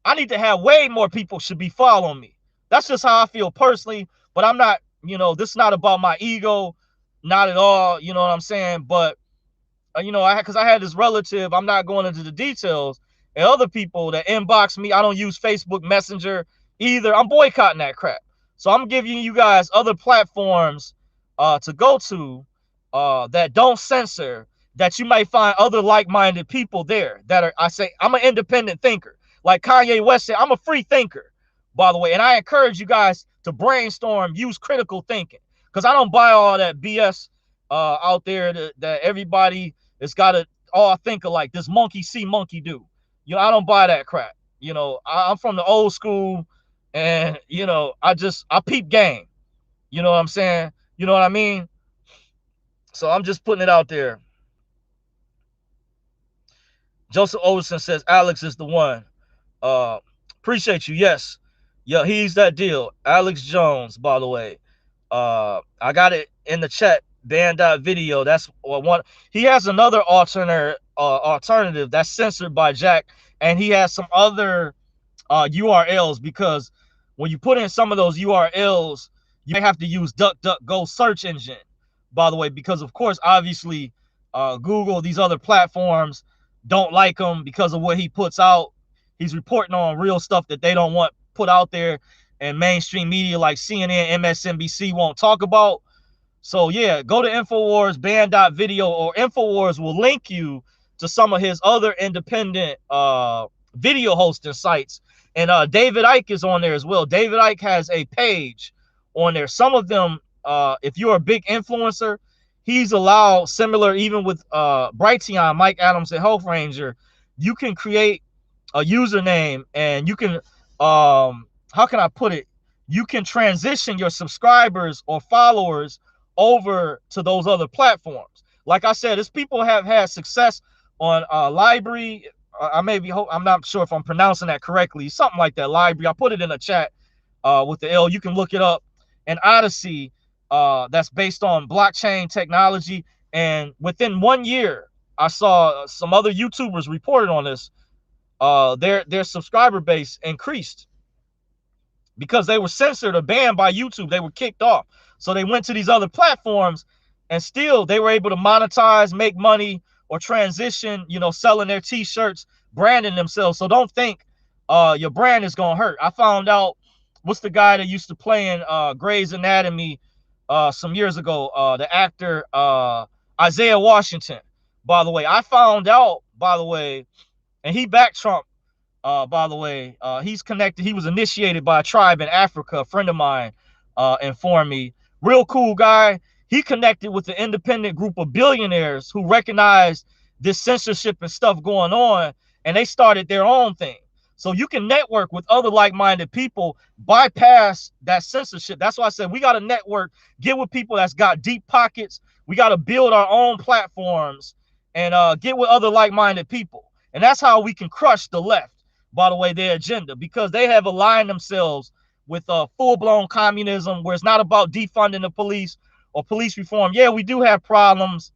I need to have way more people should be following me. That's just how I feel personally. But I'm not, you know, this is not about my ego, not at all. You know what I'm saying? But you know, because I had this relative, I'm not going into the details, and other people that inbox me. I don't use Facebook Messenger either. I'm boycotting that crap. So I'm giving you guys other platforms to go to that don't censor, that you might find other like-minded people there that are, I say, I'm an independent thinker. Like Kanye West said, I'm a free thinker, by the way. And I encourage you guys to brainstorm, use critical thinking, because I don't buy all that BS out there that everybody has got to all think alike. This monkey see, monkey do. You know, I don't buy that crap. You know, I'm from the old school, and, you know, I peep game. You know what I'm saying? You know what I mean? So I'm just putting it out there. Joseph Olson says, Alex is the one. Appreciate you. Yes. Yeah, he's that deal. Alex Jones, by the way. I got it in the chat. Band.video. That's one. He has another alternative that's censored by Jack, and he has some other URLs, because when you put in some of those URLs, you have to use DuckDuckGo search engine, by the way, because of course, obviously, Google, these other platforms don't like him because of what he puts out. He's reporting on real stuff that they don't want put out there, and mainstream media like CNN, MSNBC won't talk about. So yeah, go to Infowars band.video, or Infowars will link you to some of his other independent video hosting sites. And David Icke is on there as well. David Icke has a page on there. Some of them, if you're a big influencer, he's allowed, similar even with Brighteon, Mike Adams, and Health Ranger, you can create a username, and you can, how can I put it? You can transition your subscribers or followers over to those other platforms. Like I said, it's people have had success on Library. I'm not sure if I'm pronouncing that correctly. Something like that, Library. I put it in the chat with the L. You can look it up. And Odyssey, that's based on blockchain technology. And within 1 year, I saw some other YouTubers reported on this. Their subscriber base increased because they were censored or banned by YouTube. They were kicked off. So they went to these other platforms, and still they were able to monetize, make money, or transition, you know, selling their t-shirts, branding themselves. So don't think your brand is going to hurt. I found out, what's the guy that used to play in Grey's Anatomy some years ago, the actor Isaiah Washington, by the way. I found out, by the way, and he backed Trump, by the way. He's connected. He was initiated by a tribe in Africa. A friend of mine informed me. Real cool guy. He connected with the independent group of billionaires who recognized this censorship and stuff going on, and they started their own thing. So you can network with other like-minded people, bypass that censorship. That's why I said we got to network, get with people that's got deep pockets. We got to build our own platforms and get with other like-minded people. And that's how we can crush the left, by the way, their agenda, because they have aligned themselves with full-blown communism, where it's not about defunding the police or police reform. Yeah, we do have problems.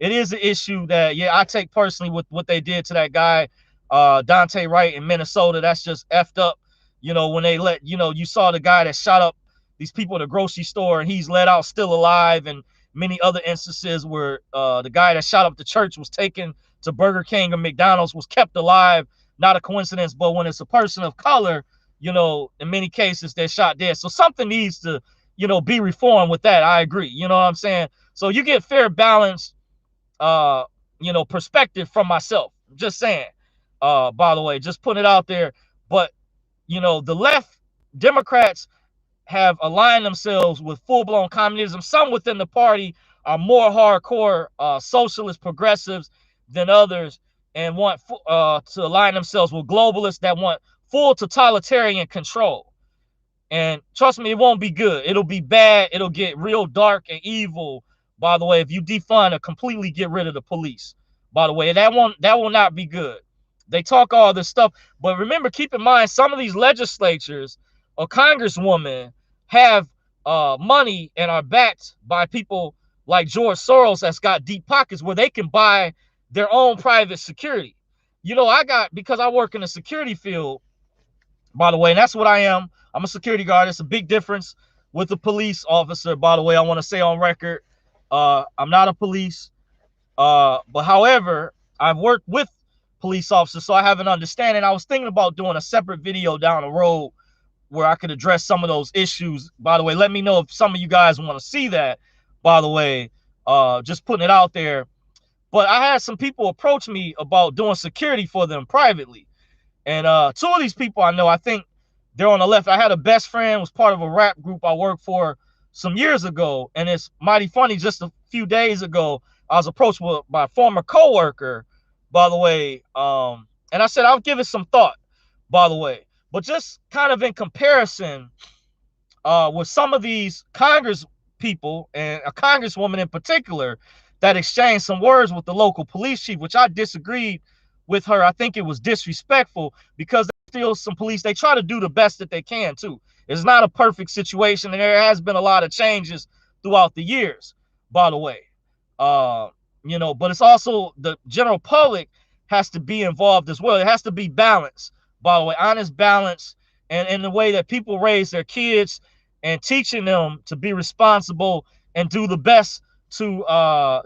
It is an issue that, yeah, I take personally with what they did to that guy, Dante Wright in Minnesota. That's just effed up. You know, when they let, you know, you saw the guy that shot up these people at a grocery store, and he's let out still alive, and many other instances where the guy that shot up the church was taken to Burger King or McDonald's, was kept alive. Not a coincidence, but when it's a person of color, you know, in many cases they're shot dead. So something needs to, you know, be reformed with that. I agree. You know what I'm saying? So you get fair balance, you know, perspective from myself. Just saying, by the way, just put it out there. But, you know, the left Democrats have aligned themselves with full-blown communism. Some within the party are more hardcore socialist progressives than others, and want to align themselves with globalists that want full totalitarian control. And trust me, it won't be good. It'll be bad. It'll get real dark and evil, by the way, if you defund or completely get rid of the police. By the way, that will not be good. They talk all this stuff, but remember, keep in mind, some of these legislatures or congresswomen have money and are backed by people like George Soros that's got deep pockets where they can buy their own private security. You know, because I work in the security field, by the way, and that's what I am. I'm a security guard. It's a big difference with a police officer, by the way. I want to say on record, I'm not a police, but however, I've worked with police officers, so I have an understanding. I was thinking about doing a separate video down the road where I could address some of those issues. By the way, let me know if some of you guys want to see that, by the way, just putting it out there. But I had some people approach me about doing security for them privately. And two of these people I know, I think they're on the left. I had a best friend, was part of a rap group I worked for some years ago. And it's mighty funny, just a few days ago, I was approached by a former coworker, by the way. And I said, I'll give it some thought, by the way. But just kind of in comparison with some of these Congress people, and a congresswoman in particular, that exchanged some words with the local police chief, which I disagreed with her. I think it was disrespectful because still some police, they try to do the best that they can too. It's not a perfect situation, and there has been a lot of changes throughout the years, by the way. You know, but it's also the general public has to be involved as well. It has to be balanced, by the way, honest balance, and in the way that people raise their kids and teaching them to be responsible and do the best to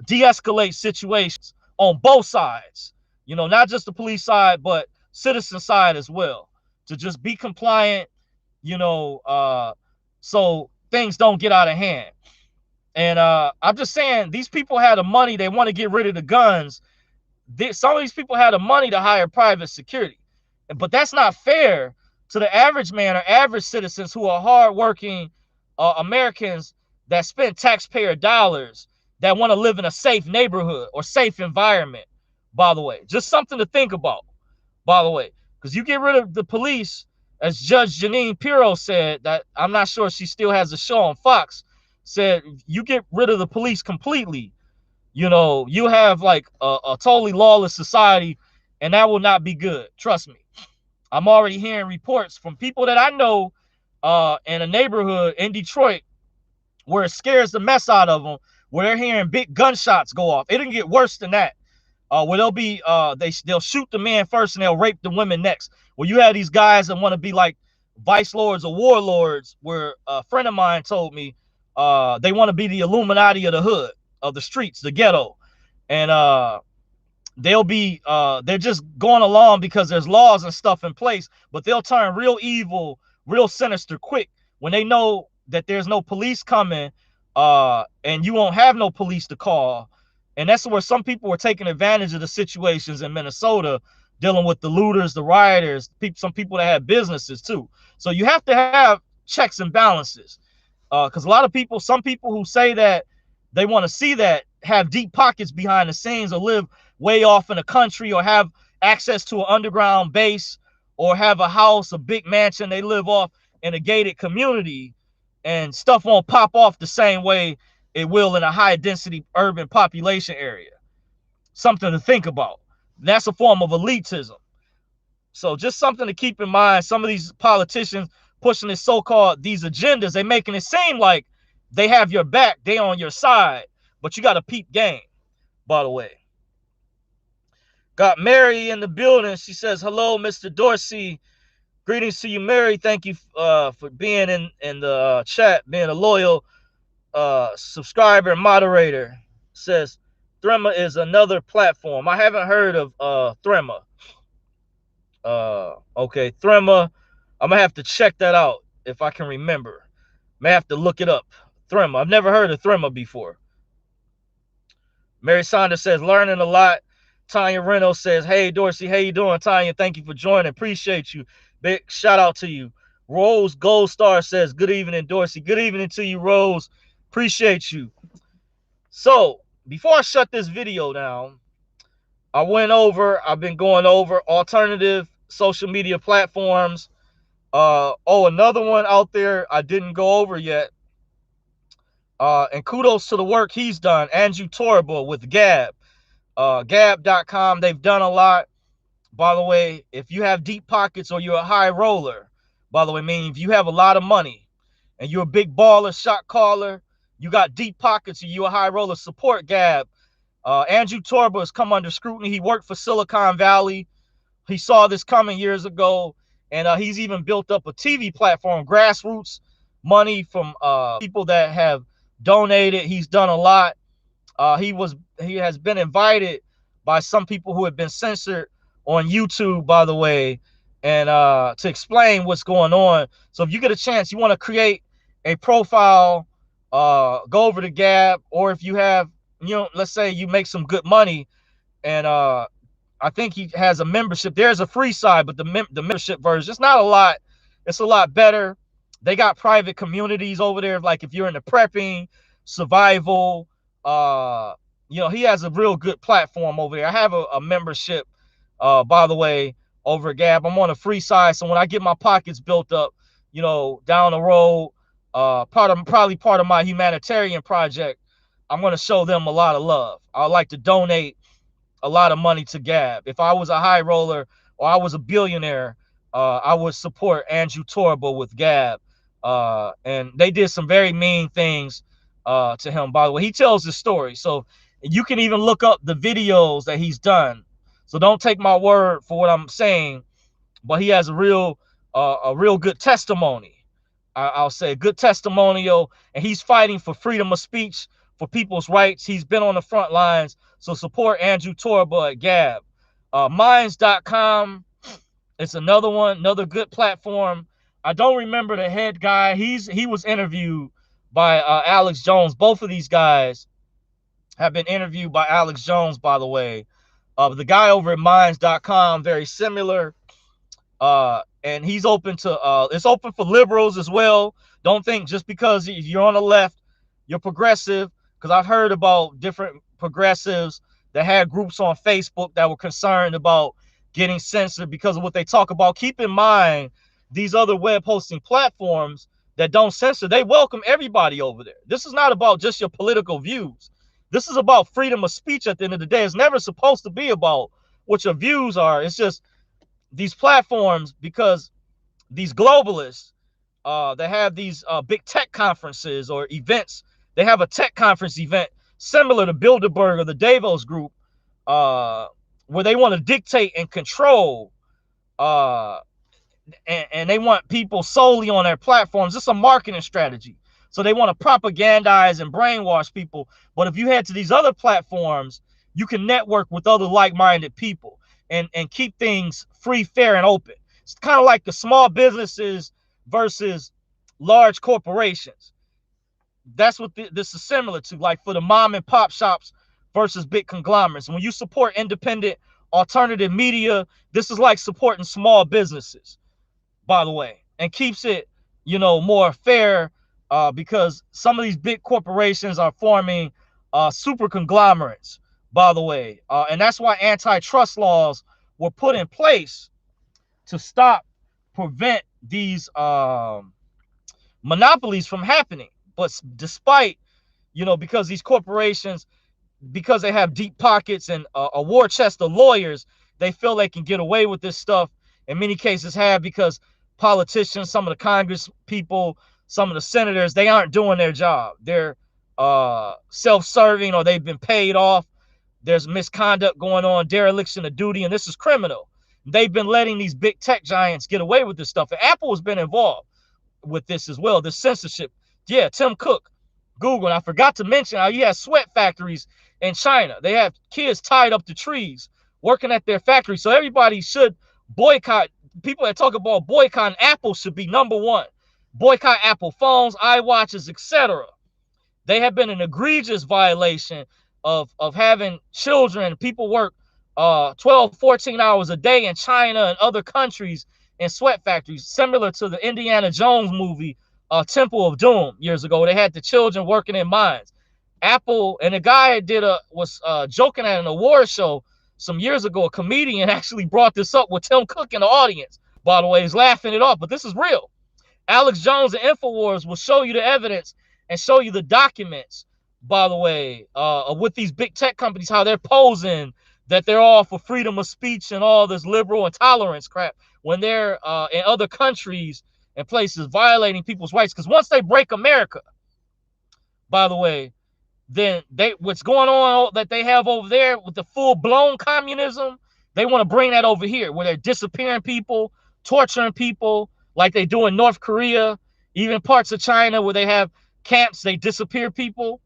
de-escalate situations on both sides. You know, not just the police side, but citizen side as well, to just be compliant, you know, so things don't get out of hand. And I'm just saying, these people had the money. They want to get rid of the guns. Some of these people had the money to hire private security. But that's not fair to the average man or average citizens who are hardworking Americans that spend taxpayer dollars that want to live in a safe neighborhood or safe environment, by the way. Just something to think about, by the way. Because you get rid of the police, as Judge Janine Pirro said, that I'm not sure she still has a show on Fox, said you get rid of the police completely, you know, you have like a totally lawless society, and that will not be good. Trust me. I'm already hearing reports from people that I know in a neighborhood in Detroit where it scares the mess out of them, where they're hearing big gunshots go off. It didn't get worse than that. Where they'll be, they'll shoot the man first and they'll rape the women next. Where you have these guys that want to be like vice lords or warlords, where a friend of mine told me they want to be the Illuminati of the hood, of the streets, the ghetto. And they'll be, they're just going along because there's laws and stuff in place, but they'll turn real evil, real sinister quick when they know that there's no police coming, and you won't have no police to call. And that's where some people were taking advantage of the situations in Minnesota, dealing with the looters, the rioters, some people that have businesses too. So you have to have checks and balances, because a lot of people, some people who say that they want to see that, have deep pockets behind the scenes, or live way off in the country, or have access to an underground base, or have a house, a big mansion they live off in a gated community, and stuff won't pop off the same way it will in a high density urban population area. Something to think about. That's a form of elitism. So just something to keep in mind. Some of these politicians pushing this so-called, these agendas, they making it seem like they have your back, they on your side, but you got to peep game, by the way. Got Mary in the building. She says, hello, Mr. Dorsey. Greetings to you, Mary. Thank you for being in the chat, being a loyal subscriber and moderator. Says Threema is another platform. I haven't heard of Threema. Okay, Threema. I'm gonna have to check that out if I can remember. May have to look it up. Threema. I've never heard of Threema before. Mary Saunders says learning a lot. Tanya Reynolds says, hey Dorsey, how you doing? Tanya, thank you for joining. Appreciate you. Big shout out to you. Rose Gold Star says, good evening, Dorsey. Good evening to you, Rose. Appreciate you. So, before I shut this video down, I've been going over alternative social media platforms. Another one out there I didn't go over yet. And kudos to the work he's done, Andrew Torba with Gab. Gab.com, they've done a lot. By the way, if you have deep pockets or you're a high roller, by the way, meaning if you have a lot of money and you're a big baller, shot caller, you got deep pockets and you're a high roller, support Gab. Andrew Torba has come under scrutiny. He worked for Silicon Valley. He saw this coming years ago, and he's even built up a TV platform, grassroots money from people that have donated. He's done a lot. He has been invited by some people who have been censored on YouTube, by the way, and to explain what's going on. So if you get a chance, you want to create a profile, go over to Gab, or if you have, let's say you make some good money, and I think he has a membership. There's a free side, but the membership version, it's not a lot. It's a lot better. They got private communities over there. Like if you're into prepping, survival, he has a real good platform over there. I have a membership, by the way, over at Gab. I'm on a free side, so when I get my pockets built up, down the road, probably part of my humanitarian project, I'm going to show them a lot of love. I like to donate a lot of money to Gab. If I was a high roller or I was a billionaire, I would support Andrew Torba with Gab. And they did some very mean things to him, by the way. He tells his story. So you can even look up the videos that he's done. So don't take my word for what I'm saying, but he has a real good testimony. I'll say a good testimonial, and he's fighting for freedom of speech, for people's rights. He's been on the front lines. So support Andrew Torba at Gab. Minds.com, it's another one, another good platform. I don't remember the head guy. He was interviewed by Alex Jones. Both of these guys have been interviewed by Alex Jones, by the way. The guy over at Minds.com, very similar. And he's open to, it's open for liberals as well. Don't think just because you're on the left, you're progressive, because I've heard about different progressives that had groups on Facebook that were concerned about getting censored because of what they talk about. Keep in mind, these other web hosting platforms that don't censor, they welcome everybody over there. This is not about just your political views. This is about freedom of speech at the end of the day. It's never supposed to be about what your views are. It's just these platforms, because these globalists, they have these big tech conferences or events. They have a tech conference event similar to Bilderberg or the Davos group, where they want to dictate and control, and they want people solely on their platforms. It's a marketing strategy. So they want to propagandize and brainwash people. But if you head to these other platforms, you can network with other like-minded people and keep things free, fair, and open. It's kind of like the small businesses versus large corporations. That's what this is similar to, like for the mom and pop shops versus big conglomerates. When you support independent alternative media, this is like supporting small businesses, by the way, and keeps it, more fair, because some of these big corporations are forming super conglomerates, by the way. And that's why antitrust laws were put in place to prevent these monopolies from happening. But despite, because these corporations, because they have deep pockets and a war chest of lawyers, they feel they can get away with this stuff. In many cases have, because politicians, some of the Congress people, some of the senators, they aren't doing their job. They're self-serving, or they've been paid off. There's misconduct going on, dereliction of duty, and this is criminal. They've been letting these big tech giants get away with this stuff. And Apple has been involved with this as well, this censorship. Yeah, Tim Cook, Google. And I forgot to mention how he has sweat factories in China. They have kids tied up to trees working at their factory. So everybody should boycott. People that talk about boycotting Apple should be number one. Boycott Apple phones, iWatches, etc. They have been an egregious violation of having children. People work 12, 14 hours a day in China and other countries in sweat factories, similar to the Indiana Jones movie, Temple of Doom, years ago. They had the children working in mines. Apple and a guy was joking at an award show some years ago. A comedian actually brought this up with Tim Cook in the audience. By the way, he's laughing it off, but this is real. Alex Jones and InfoWars will show you the evidence and show you the documents, by the way, with these big tech companies, how they're posing that they're all for freedom of speech and all this liberal and tolerance crap when they're in other countries and places violating people's rights. Because once they break America, by the way, then what's going on that they have over there with the full-blown communism, they want to bring that over here where they're disappearing people, torturing people like they do in North Korea, even parts of China where they have camps, they disappear people.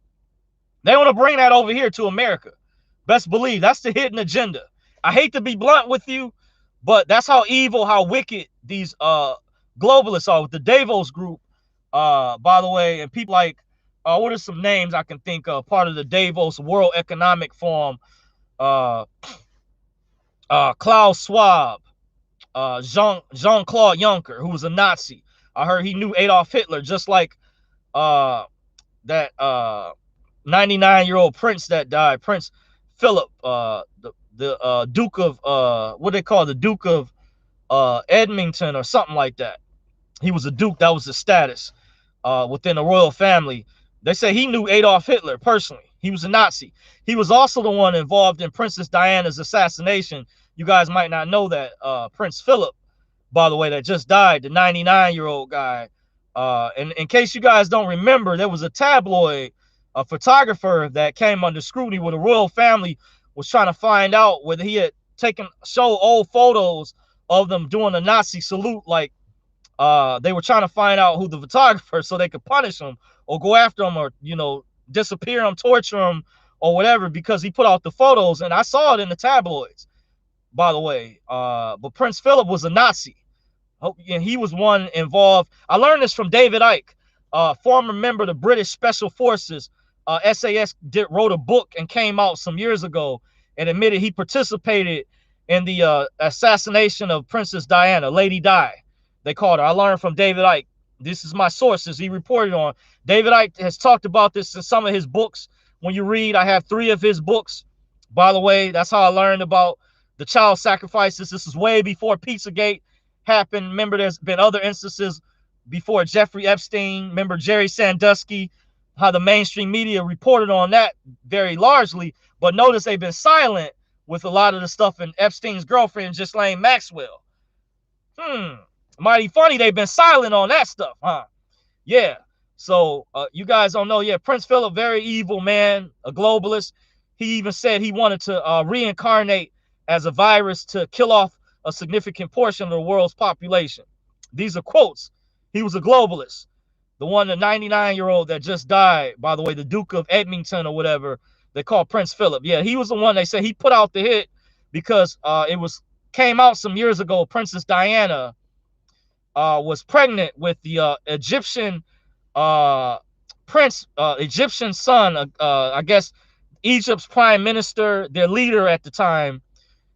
They want to bring that over here to America. Best believe that's the hidden agenda. I hate to be blunt with you, but that's how evil, how wicked these globalists are with the Davos group, by the way, and people like, what are some names I can think of? Part of the Davos World Economic Forum, Klaus Schwab, Jean-Claude Juncker, who was a Nazi. I heard he knew Adolf Hitler, just like that 99-year-old prince that died, Prince Philip, the Duke of what they call the Duke of Edmonton or something like that. He was a duke. That was his status within the royal family. They say he knew Adolf Hitler personally. He was a Nazi. He was also the one involved in Princess Diana's assassination. You guys might not know that Prince Philip, by the way, that just died, the 99-year-old guy. And in case you guys don't remember, there was a tabloid, a photographer that came under scrutiny where the royal family was trying to find out whether he had show old photos of them doing a Nazi salute. Like they were trying to find out who the photographer so they could punish him or go after him or, you know, disappear him, torture him or whatever because he put out the photos. And I saw it in the tabloids, by the way. But Prince Philip was a Nazi. And he was one involved. I learned this from David Icke, former member of the British Special Forces. SAS wrote a book and came out some years ago and admitted he participated in the assassination of Princess Diana, Lady Di, they called her. I learned from David Icke. This is my sources he reported on. David Icke has talked about this in some of his books. When you read, I have 3 of his books. By the way, that's how I learned about the child sacrifices. This is way before Pizzagate happened. Remember, there's been other instances before Jeffrey Epstein. Remember Jerry Sandusky, how the mainstream media reported on that very largely. But notice they've been silent with a lot of the stuff in Epstein's girlfriend, Ghislaine Maxwell. Mighty funny they've been silent on that stuff, huh? Yeah. So you guys don't know. Yeah, Prince Philip, very evil man, a globalist. He even said he wanted to reincarnate as a virus to kill off a significant portion of the world's population. These are quotes. He was a globalist. The 99-year-old that just died, by the way, the Duke of Edmonton or whatever they call Prince Philip. Yeah, he was the one they said he put out the hit because came out some years ago. Princess Diana was pregnant with the Egyptian Egyptian son. I guess Egypt's prime minister, their leader at the time,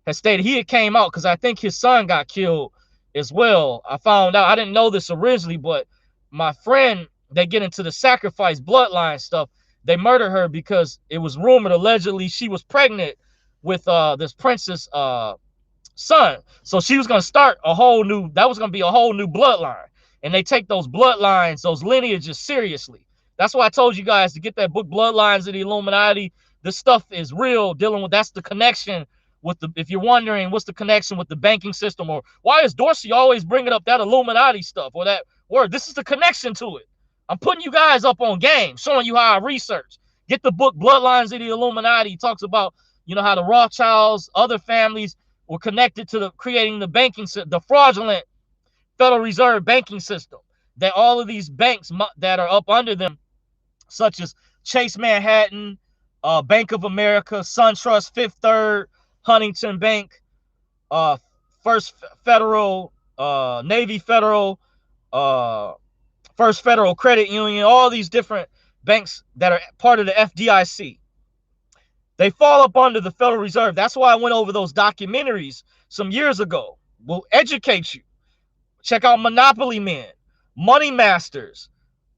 has stated he had came out because I think his son got killed as well. I found out. I didn't know this originally, but my friend, they get into the sacrifice bloodline stuff. They murdered her because it was rumored allegedly she was pregnant with this prince's son. So she was going to start a whole new, that was going to be a whole new bloodline. And they take those bloodlines, those lineages seriously. That's why I told you guys to get that book, Bloodlines of the Illuminati. This stuff is real, dealing with, that's the connection with the, if you're wondering what's the connection with the banking system, or why is Dorsey always bringing up that Illuminati stuff or that word? This is the connection to it. I'm putting you guys up on game, showing you how I research. Get the book, Bloodlines of the Illuminati. He talks about, you know, how the Rothschilds, other families were connected to the creating the banking system, the fraudulent Federal Reserve banking system, that all of these banks that are up under them, such as Chase Manhattan, Bank of America, SunTrust, Fifth Third, Huntington Bank, First Federal, Navy Federal, First Federal Credit Union, all these different banks that are part of the FDIC. They fall up under the Federal Reserve. That's why I went over those documentaries some years ago. Will educate you Check out Monopoly Men, Money Masters,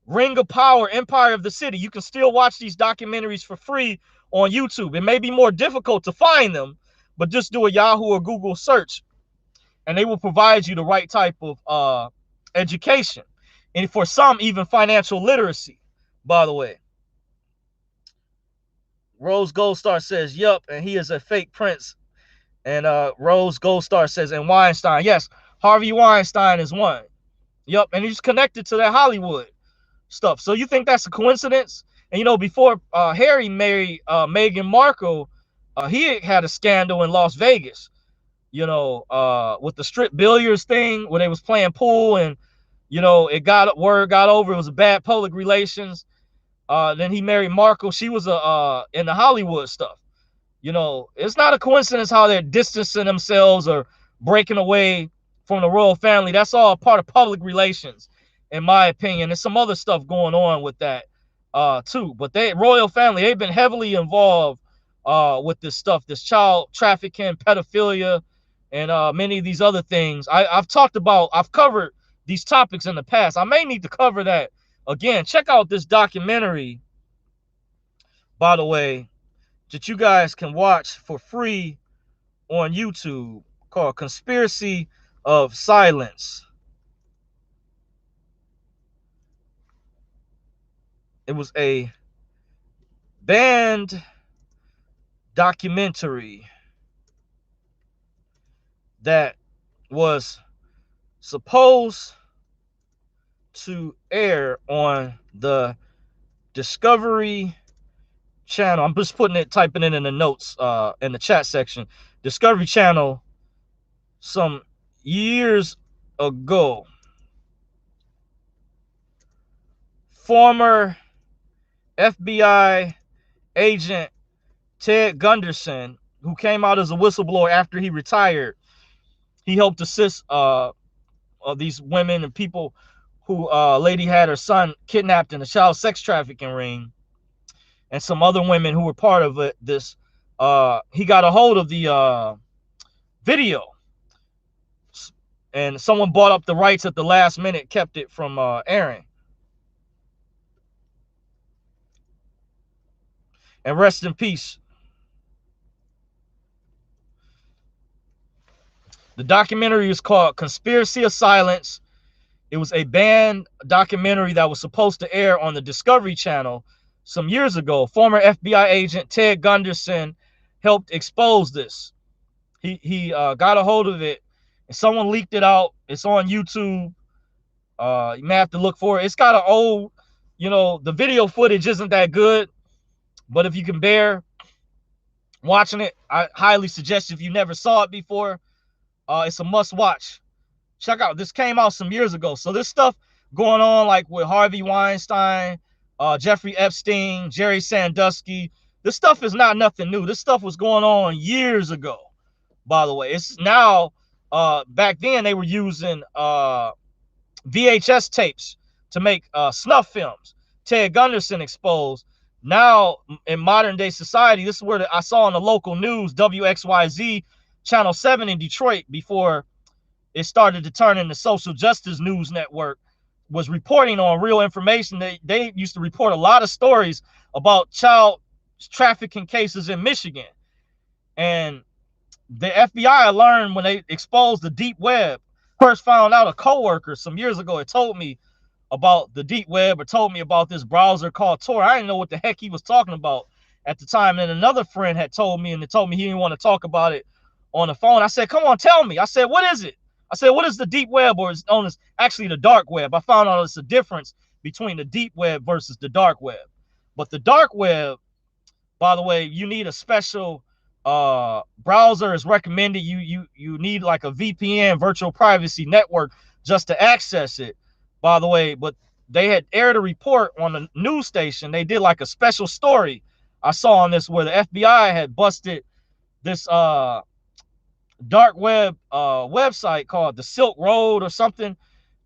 Ring of Power, Empire of the City. You can still watch these documentaries for free on YouTube. It may be more difficult to find them, but just do a Yahoo or Google search, and they will provide you the right type of education. And for some, even financial literacy, by the way. Rose Gold Star says, yup, and he is a fake prince. And Rose Gold Star says, and Weinstein. Yes, Harvey Weinstein is one. Yup, and he's connected to that Hollywood stuff. So you think that's a coincidence? And you know, before Harry married Meghan Markle, he had a scandal in Las Vegas, you know, with the strip billiards thing where they was playing pool, and you know, word got over it was a bad public relations. Then he married Markle. She was in the Hollywood stuff. You know, it's not a coincidence how they're distancing themselves or breaking away from the royal family. That's all part of public relations, in my opinion. There's some other stuff going on with that too. But royal family, they've been heavily involved with this stuff, this child trafficking, pedophilia, and many of these other things. I've covered these topics in the past. I may need to cover that again. Check out this documentary, by the way, that you guys can watch for free on YouTube, called Conspiracy of Silence. It was a banned documentary that was supposed to air on the Discovery Channel. I'm just typing it in the notes in the chat section. Discovery Channel some years ago. Former FBI agent Ted Gunderson, who came out as a whistleblower after he retired, he helped assist these women and people who lady had her son kidnapped in a child sex trafficking ring, and some other women who were part of it. He got a hold of the video, and someone bought up the rights at the last minute, kept it from airing. And rest in peace. The documentary is called Conspiracy of Silence. It was a banned documentary that was supposed to air on the Discovery Channel some years ago. Former FBI agent Ted Gunderson helped expose this. He got a hold of it, and someone leaked it out. It's on YouTube. You may have to look for it. It's got an old, you know, the video footage isn't that good, but if you can bear watching it, I highly suggest, if you never saw it before, it's a must watch. Check out, this came out some years ago. So this stuff going on, like with Harvey Weinstein, Jeffrey Epstein, Jerry Sandusky, this stuff is not nothing new. This stuff was going on years ago, by the way. It's now, back then they were using VHS tapes to make snuff films. Ted Gunderson exposed. Now, in modern day society, this is where I saw on the local news, WXYZ, Channel 7 in Detroit, before it started to turn into Social Justice News Network, was reporting on real information. They used to report a lot of stories about child trafficking cases in Michigan. And the FBI learned when they exposed the deep web. First found out, a coworker some years ago had told me about the deep web, or told me about this browser called Tor. I didn't know what the heck he was talking about at the time. And another friend had told me, and they told me he didn't want to talk about it on the phone. I said, come on, tell me. I said, what is it? I said, what is the deep web, or is known as actually the dark web? I found out it's a difference between the deep web versus the dark web. But the dark web, by the way, you need a special browser is recommended. You need like a VPN, virtual privacy network, just to access it, by the way. But they had aired a report on the news station. They did like a special story I saw on this, where the FBI had busted this dark web website called the Silk Road or something.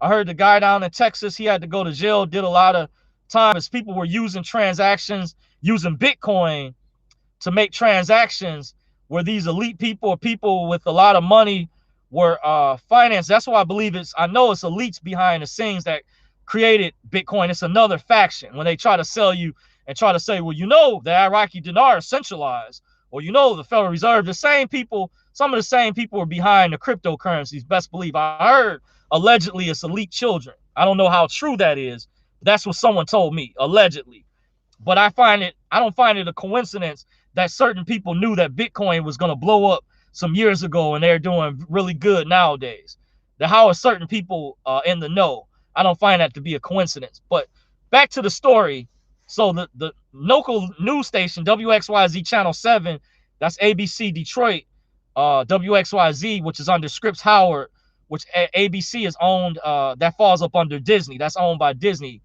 I heard the guy down in Texas, he had to go to jail, did a lot of time, as people were using transactions, using Bitcoin to make transactions, where these elite people, or people with a lot of money, were financed. That's why I believe I know it's elites behind the scenes that created Bitcoin. It's another faction when they try to sell you and try to say, well, you know, the Iraqi dinar is centralized, or you know, the Federal Reserve. The same people, some of the same people are behind the cryptocurrencies. Best believe. I heard allegedly it's elite children. I don't know how true that is. That's what someone told me, allegedly. But I don't find it a coincidence that certain people knew that Bitcoin was going to blow up some years ago and they're doing really good nowadays. How are certain people in the know? I don't find that to be a coincidence. But back to the story. So the local news station, WXYZ Channel 7, that's ABC Detroit, WXYZ, which is under Scripps Howard, which ABC is owned, that falls up under Disney. That's owned by Disney.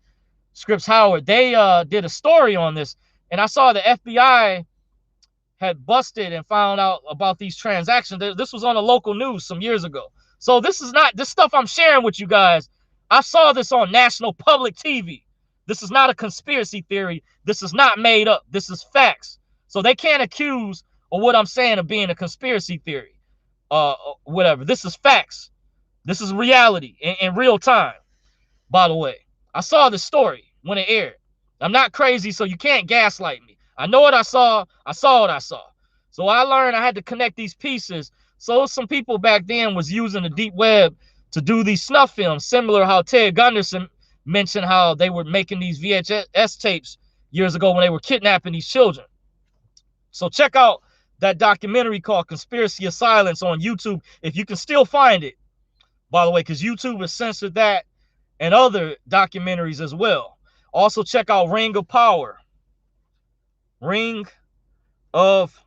Scripps Howard, they did a story on this, and I saw the FBI had busted and found out about these transactions. This was on the local news some years ago. So this stuff I'm sharing with you guys. I saw this on national public TV. This is not a conspiracy theory. This is not made up. This is facts. So they can't accuse of what I'm saying of being a conspiracy theory. Whatever. This is facts. This is reality in real time, by the way. I saw the story when it aired. I'm not crazy, so you can't gaslight me. I know what I saw. I saw what I saw. So I learned I had to connect these pieces. So some people back then was using the deep web to do these snuff films, similar how Ted Gunderson mentioned how they were making these VHS tapes years ago when they were kidnapping these children. So check out that documentary called Conspiracy of Silence on YouTube, if you can still find it, by the way, because YouTube has censored that and other documentaries as well. Also check out Ring of Power. Ring of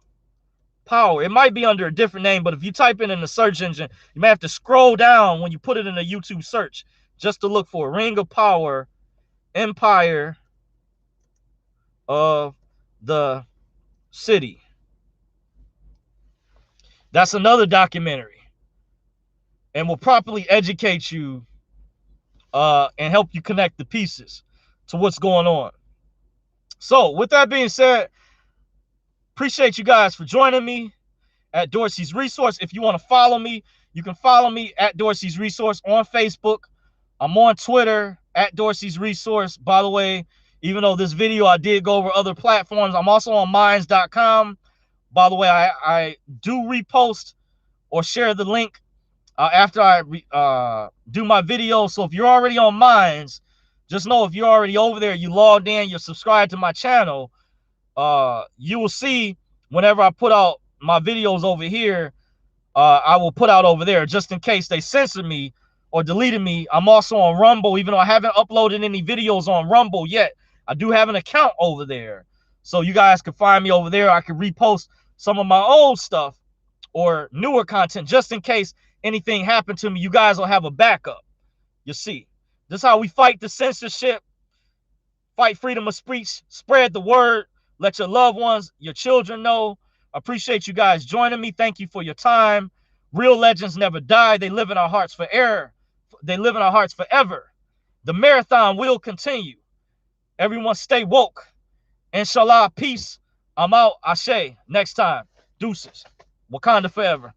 Power. It might be under a different name, but if you type it in the search engine, you may have to scroll down when you put it in a YouTube search just to look for Ring of Power, Empire of the City. That's another documentary and will properly educate you and help you connect the pieces to what's going on. So with that being said, appreciate you guys for joining me at Dorsey's Resource. If you want to follow me, you can follow me at Dorsey's Resource on Facebook. I'm on Twitter at Dorsey's Resource. By the way, even though this video I did go over other platforms, I'm also on minds.com. By the way, I do repost or share the link after I do my video. So if you're already on Minds, just know if you're already over there, you logged in, you're subscribed to my channel, you will see whenever I put out my videos over here, I will put out over there just in case they censor me or deleted me. I'm also on Rumble, even though I haven't uploaded any videos on Rumble yet. I do have an account over there. So you guys can find me over there. I can repost some of my old stuff or newer content just in case anything happened to me. You guys will have a backup. You see, this is how we fight the censorship, fight freedom of speech, spread the word, let your loved ones, your children know. I appreciate you guys joining me. Thank you for your time. Real legends never die. They live in our hearts forever. They live in our hearts forever. The marathon will continue. Everyone stay woke. Inshallah, peace. I'm out. Ashe. Next time. Deuces. Wakanda forever.